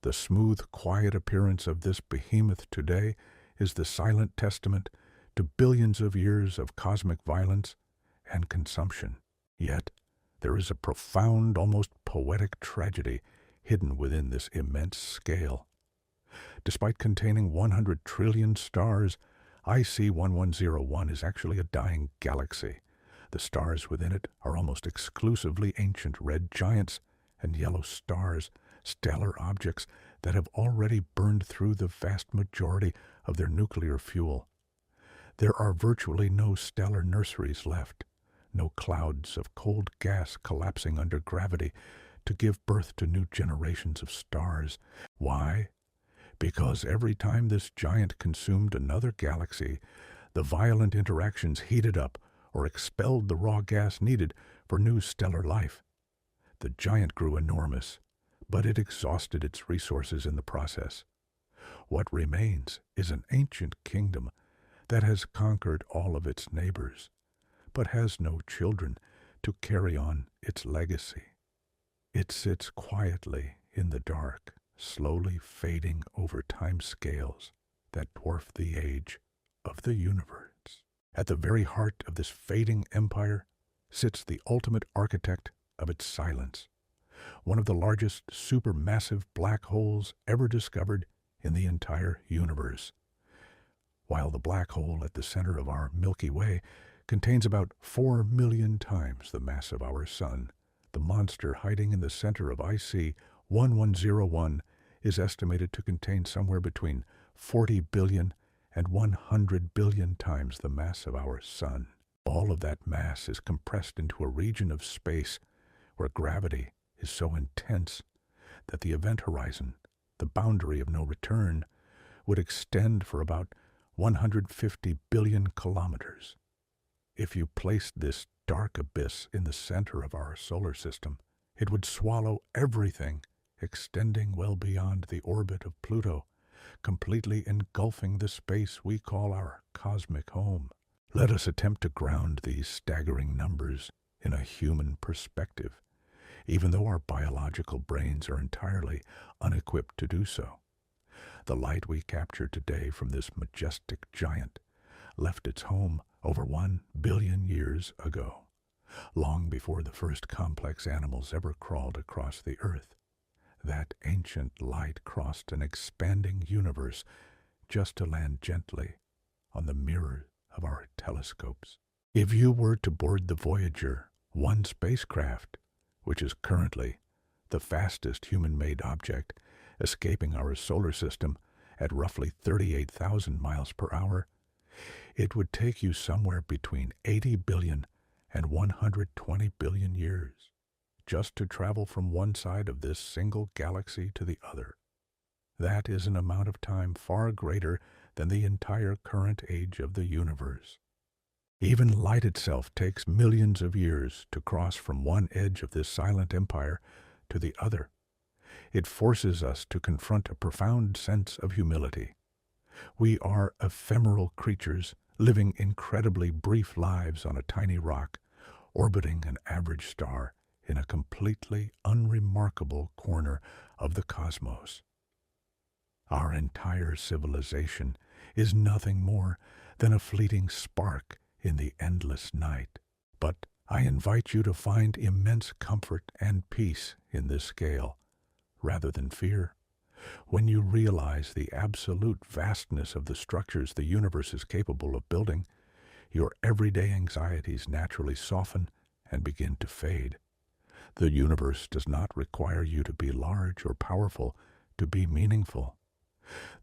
The smooth, quiet appearance of this behemoth today is the silent testament to billions of years of cosmic violence and consumption. Yet, there is a profound, almost poetic tragedy hidden within this immense scale. Despite containing 100 trillion stars, IC1101 is actually a dying galaxy. The stars within it are almost exclusively ancient red giants and yellow stars, stellar objects that have already burned through the vast majority of their nuclear fuel. There are virtually no stellar nurseries left, no clouds of cold gas collapsing under gravity to give birth to new generations of stars. Why? Because every time this giant consumed another galaxy, the violent interactions heated up or expelled the raw gas needed for new stellar life. The giant grew enormous, but it exhausted its resources in the process. What remains is an ancient kingdom that has conquered all of its neighbors, but has no children to carry on its legacy. It sits quietly in the dark, slowly fading over time scales that dwarf the age of the universe. At the very heart of this fading empire sits the ultimate architect of its silence, one of the largest supermassive black holes ever discovered in the entire universe. While the black hole at the center of our Milky Way contains about 4 million times the mass of our Sun, the monster hiding in the center of IC 1101 is estimated to contain somewhere between 40 billion and 100 billion times the mass of our Sun. All of that mass is compressed into a region of space where gravity is so intense that the event horizon, the boundary of no return, would extend for about 150 billion kilometers. If you placed this dark abyss in the center of our solar system, it would swallow everything, extending well beyond the orbit of Pluto, completely engulfing the space we call our cosmic home. Let us attempt to ground these staggering numbers in a human perspective, even though our biological brains are entirely unequipped to do so. The light we capture today from this majestic giant left its home over 1 billion years ago, long before the first complex animals ever crawled across the earth. That ancient light crossed an expanding universe just to land gently on the mirror of our telescopes. If you were to board the Voyager 1 spacecraft, which is currently the fastest human-made object escaping our solar system at roughly 38,000 miles per hour, it would take you somewhere between 80 billion and 120 billion years just to travel from one side of this single galaxy to the other. That is an amount of time far greater than the entire current age of the universe. Even light itself takes millions of years to cross from one edge of this silent empire to the other. It forces us to confront a profound sense of humility. We are ephemeral creatures living incredibly brief lives on a tiny rock, orbiting an average star in a completely unremarkable corner of the cosmos. Our entire civilization is nothing more than a fleeting spark in the endless night. But I invite you to find immense comfort and peace in this scale, rather than fear, when you realize the absolute vastness of the structures the universe is capable of building. Your everyday anxieties naturally soften and begin to fade. The universe does not require you to be large or powerful to be meaningful.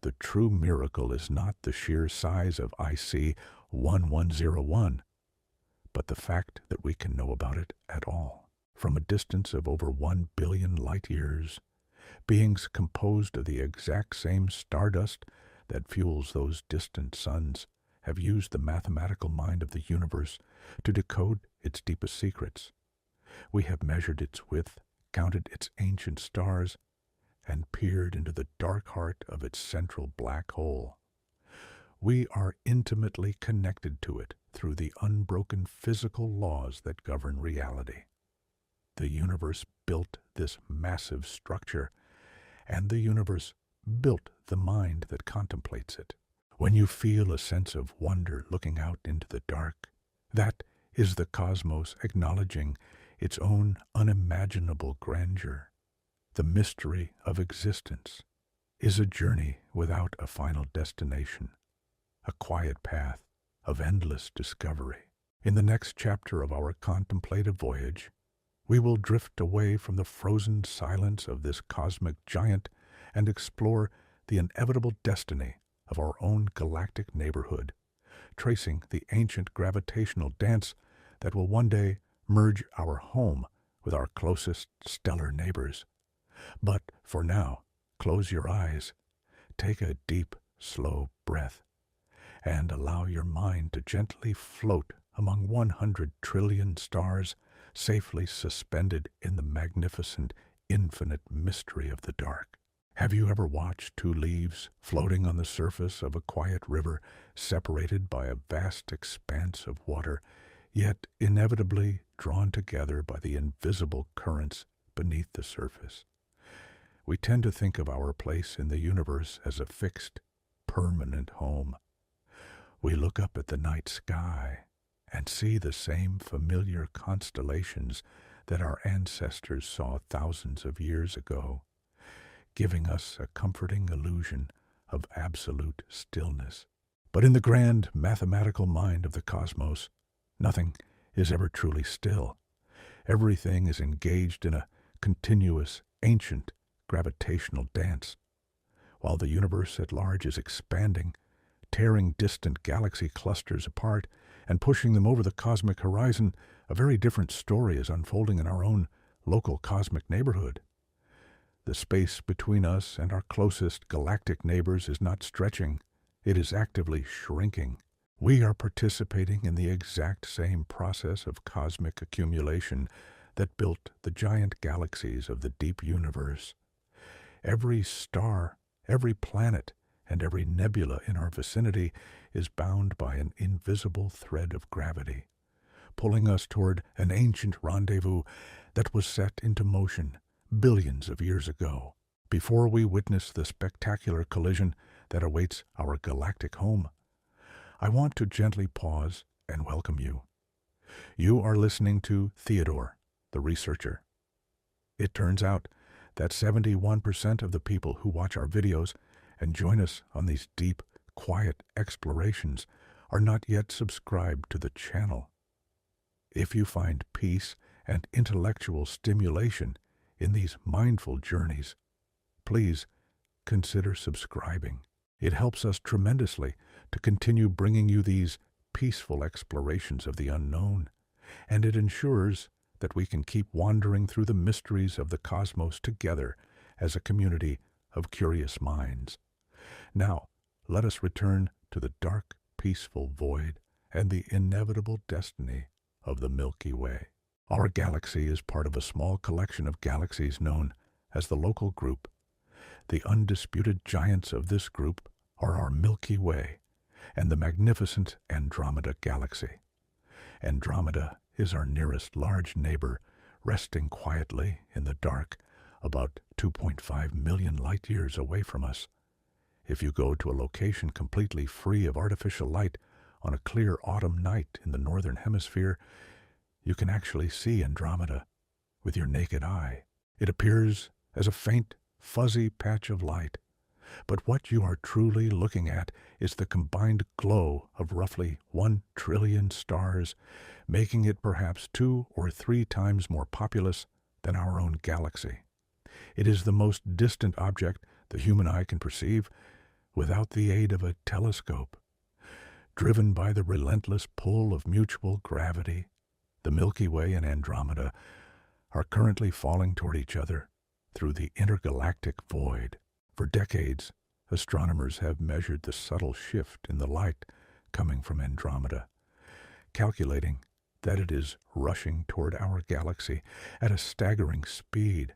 The true miracle is not the sheer size of IC 1101, but the fact that we can know about it at all. From a distance of over 1 billion light years, beings composed of the exact same stardust that fuels those distant suns have used the mathematical mind of the universe to decode its deepest secrets. We have measured its width, counted its ancient stars, and peered into the dark heart of its central black hole. We are intimately connected to it through the unbroken physical laws that govern reality. The universe built this massive structure, and the universe built the mind that contemplates it. When you feel a sense of wonder looking out into the dark, that is the cosmos acknowledging its own unimaginable grandeur. The mystery of existence is a journey without a final destination, a quiet path of endless discovery. In the next chapter of our contemplative voyage, we will drift away from the frozen silence of this cosmic giant and explore the inevitable destiny of our own galactic neighborhood, tracing the ancient gravitational dance that will one day merge our home with our closest stellar neighbors. But for now, close your eyes, take a deep, slow breath, and allow your mind to gently float among 100 trillion stars safely suspended in the magnificent, infinite mystery of the dark. Have you ever watched two leaves floating on the surface of a quiet river, separated by a vast expanse of water, yet inevitably drawn together by the invisible currents beneath the surface? We tend to think of our place in the universe as a fixed, permanent home. We look up at the night sky and see the same familiar constellations that our ancestors saw thousands of years ago, giving us a comforting illusion of absolute stillness. But in the grand mathematical mind of the cosmos, nothing is ever truly still. Everything is engaged in a continuous, ancient, gravitational dance. While the universe at large is expanding, tearing distant galaxy clusters apart and pushing them over the cosmic horizon, a very different story is unfolding in our own local cosmic neighborhood. The space between us and our closest galactic neighbors is not stretching, it is actively shrinking. We are participating in the exact same process of cosmic accumulation that built the giant galaxies of the deep universe. Every star, every planet, and every nebula in our vicinity is bound by an invisible thread of gravity, pulling us toward an ancient rendezvous that was set into motion billions of years ago, before we witness the spectacular collision that awaits our galactic home. I want to gently pause and welcome you. You are listening to Theodore, the researcher. It turns out that 71% of the people who watch our videos and join us on these deep, quiet explorations are not yet subscribed to the channel. If you find peace and intellectual stimulation in these mindful journeys, please consider subscribing. It helps us tremendously to continue bringing you these peaceful explorations of the unknown, and it ensures that we can keep wandering through the mysteries of the cosmos together as a community of curious minds. Now, let us return to the dark, peaceful void and the inevitable destiny of the Milky Way. Our galaxy is part of a small collection of galaxies known as the Local Group. The undisputed giants of this group are our Milky Way and the magnificent Andromeda Galaxy. Andromeda is our nearest large neighbor, resting quietly in the dark about 2.5 million light-years away from us. If you go to a location completely free of artificial light on a clear autumn night in the northern hemisphere, you can actually see Andromeda with your naked eye. It appears as a faint, fuzzy patch of light, but what you are truly looking at is the combined glow of roughly 1 trillion stars, making it perhaps 2 or 3 times more populous than our own galaxy. It is the most distant object the human eye can perceive without the aid of a telescope. Driven by the relentless pull of mutual gravity, the Milky Way and Andromeda are currently falling toward each other through the intergalactic void. For decades, astronomers have measured the subtle shift in the light coming from Andromeda, calculating that it is rushing toward our galaxy at a staggering speed.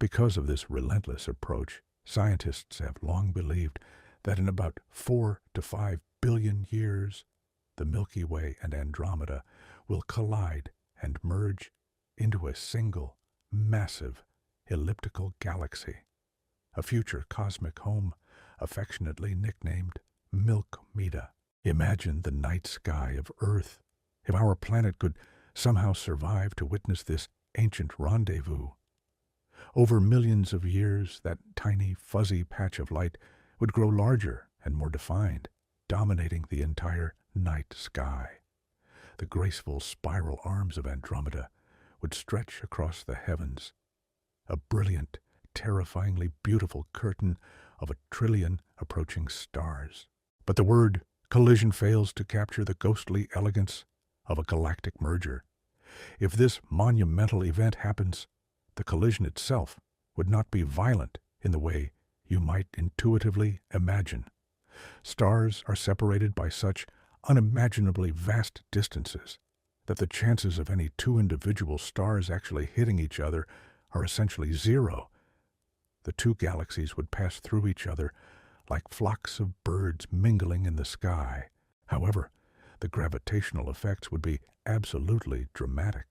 Because of this relentless approach, scientists have long believed that in about 4 to 5 billion years, the Milky Way and Andromeda will collide and merge into a single, massive, elliptical galaxy, a future cosmic home affectionately nicknamed Milkmeda. Imagine the night sky of Earth if our planet could somehow survive to witness this ancient rendezvous. Over millions of years, that tiny, fuzzy patch of light would grow larger and more defined, dominating the entire night sky. The graceful spiral arms of Andromeda would stretch across the heavens, a brilliant, terrifyingly beautiful curtain of 1 trillion approaching stars. But the word collision fails to capture the ghostly elegance of a galactic merger. If this monumental event happens, the collision itself would not be violent in the way you might intuitively imagine. Stars are separated by such unimaginably vast distances that the chances of any two individual stars actually hitting each other are essentially zero. The two galaxies would pass through each other like flocks of birds mingling in the sky. However, the gravitational effects would be absolutely dramatic.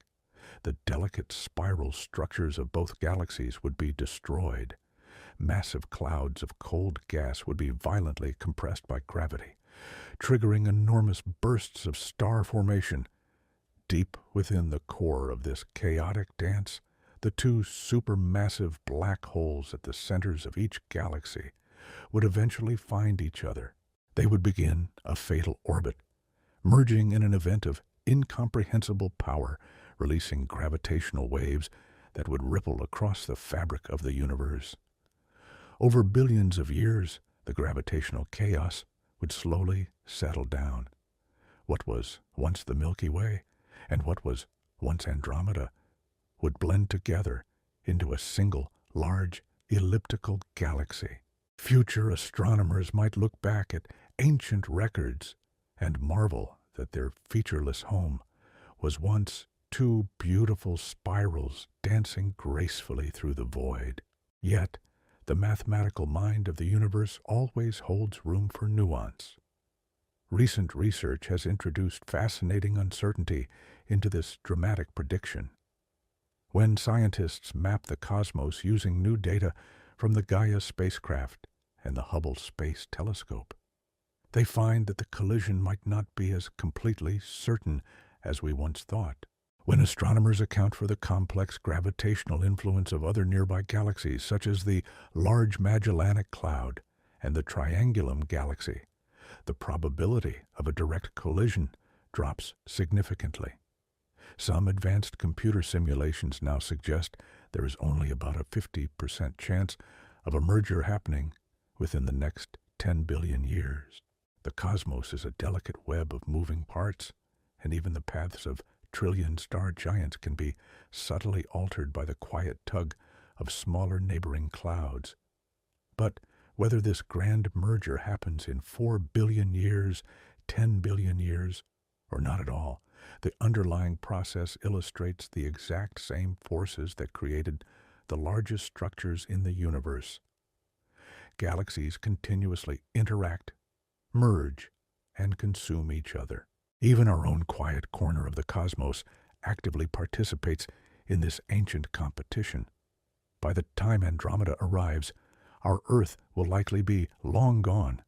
The delicate spiral structures of both galaxies would be destroyed. Massive clouds of cold gas would be violently compressed by gravity, triggering enormous bursts of star formation. Deep within the core of this chaotic dance, the two supermassive black holes at the centers of each galaxy would eventually find each other. They would begin a fatal orbit, merging in an event of incomprehensible power, releasing gravitational waves that would ripple across the fabric of the universe. Over billions of years, the gravitational chaos would slowly settle down. What was once the Milky Way and what was once Andromeda would blend together into a single large elliptical galaxy. Future astronomers might look back at ancient records and marvel that their featureless home was once two beautiful spirals dancing gracefully through the void. Yet, the mathematical mind of the universe always holds room for nuance. Recent research has introduced fascinating uncertainty into this dramatic prediction. When scientists map the cosmos using new data from the Gaia spacecraft and the Hubble Space Telescope, they find that the collision might not be as completely certain as we once thought. When astronomers account for the complex gravitational influence of other nearby galaxies, such as the Large Magellanic Cloud and the Triangulum Galaxy, the probability of a direct collision drops significantly. Some advanced computer simulations now suggest there is only about a 50% chance of a merger happening within the next 10 billion years. The cosmos is a delicate web of moving parts, and even the paths of trillion star giants can be subtly altered by the quiet tug of smaller neighboring clouds. But whether this grand merger happens in 4 billion years, 10 billion years, or not at all, the underlying process illustrates the exact same forces that created the largest structures in the universe. Galaxies continuously interact, merge, and consume each other. Even our own quiet corner of the cosmos actively participates in this ancient competition. By the time Andromeda arrives, our Earth will likely be long gone.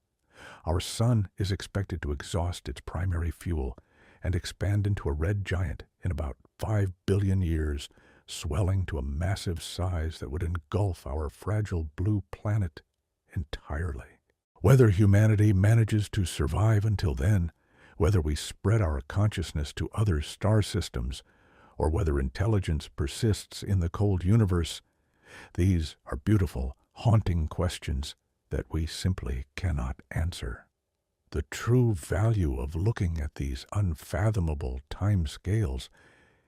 Our Sun is expected to exhaust its primary fuel and expand into a red giant in about 5 billion years, swelling to a massive size that would engulf our fragile blue planet entirely. Whether humanity manages to survive until then, whether we spread our consciousness to other star systems, or whether intelligence persists in the cold universe, these are beautiful, haunting questions that we simply cannot answer. The true value of looking at these unfathomable time scales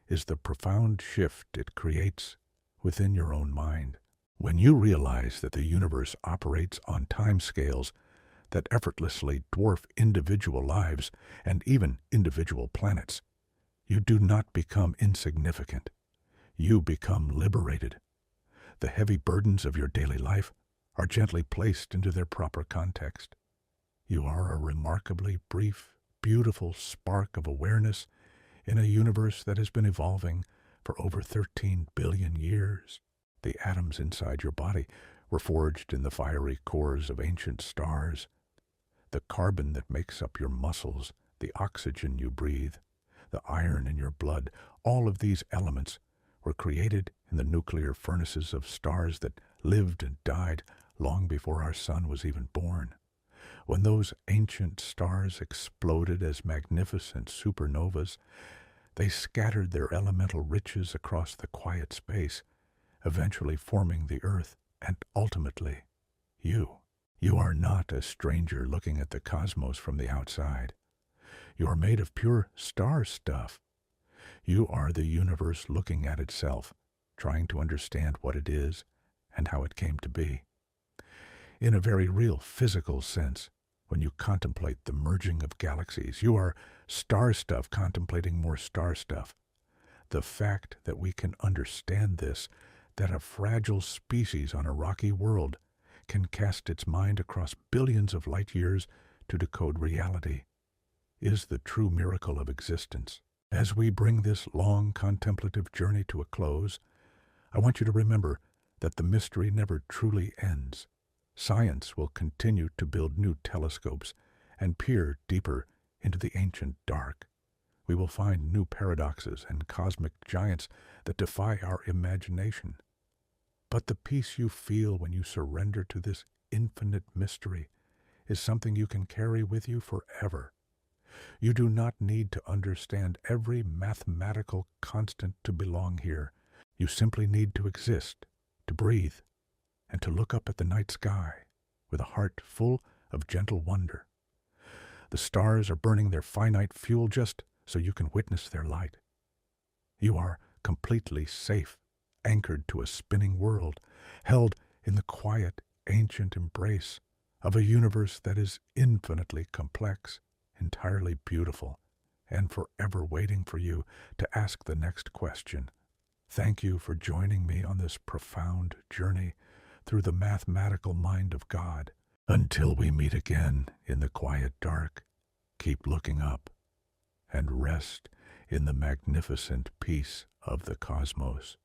is the profound shift it creates within your own mind. When you realize that the universe operates on time scales that effortlessly dwarf individual lives and even individual planets, you do not become insignificant. You become liberated. The heavy burdens of your daily life are gently placed into their proper context. You are a remarkably brief, beautiful spark of awareness in a universe that has been evolving for over 13 billion years. The atoms inside your body were forged in the fiery cores of ancient stars. The carbon that makes up your muscles, the oxygen you breathe, the iron in your blood, all of these elements were created in the nuclear furnaces of stars that lived and died long before our sun was even born. When those ancient stars exploded as magnificent supernovas, they scattered their elemental riches across the quiet space, eventually forming the Earth and ultimately, you. You are not a stranger looking at the cosmos from the outside. You are made of pure star stuff. You are the universe looking at itself, trying to understand what it is and how it came to be. In a very real physical sense, when you contemplate the merging of galaxies, you are star stuff contemplating more star stuff. The fact that we can understand this, that a fragile species on a rocky world can cast its mind across billions of light years to decode reality, is the true miracle of existence. As we bring this long contemplative journey to a close, I want you to remember that the mystery never truly ends. Science will continue to build new telescopes and peer deeper into the ancient dark. We will find new paradoxes and cosmic giants that defy our imagination. But the peace you feel when you surrender to this infinite mystery is something you can carry with you forever. You do not need to understand every mathematical constant to belong here. You simply need to exist, to breathe, and to look up at the night sky with a heart full of gentle wonder. The stars are burning their finite fuel just so you can witness their light. You are completely safe, anchored to a spinning world, held in the quiet, ancient embrace of a universe that is infinitely complex, entirely beautiful, and forever waiting for you to ask the next question. Thank you for joining me on this profound journey through the mathematical mind of God. Until we meet again in the quiet dark, keep looking up and rest in the magnificent peace of the cosmos.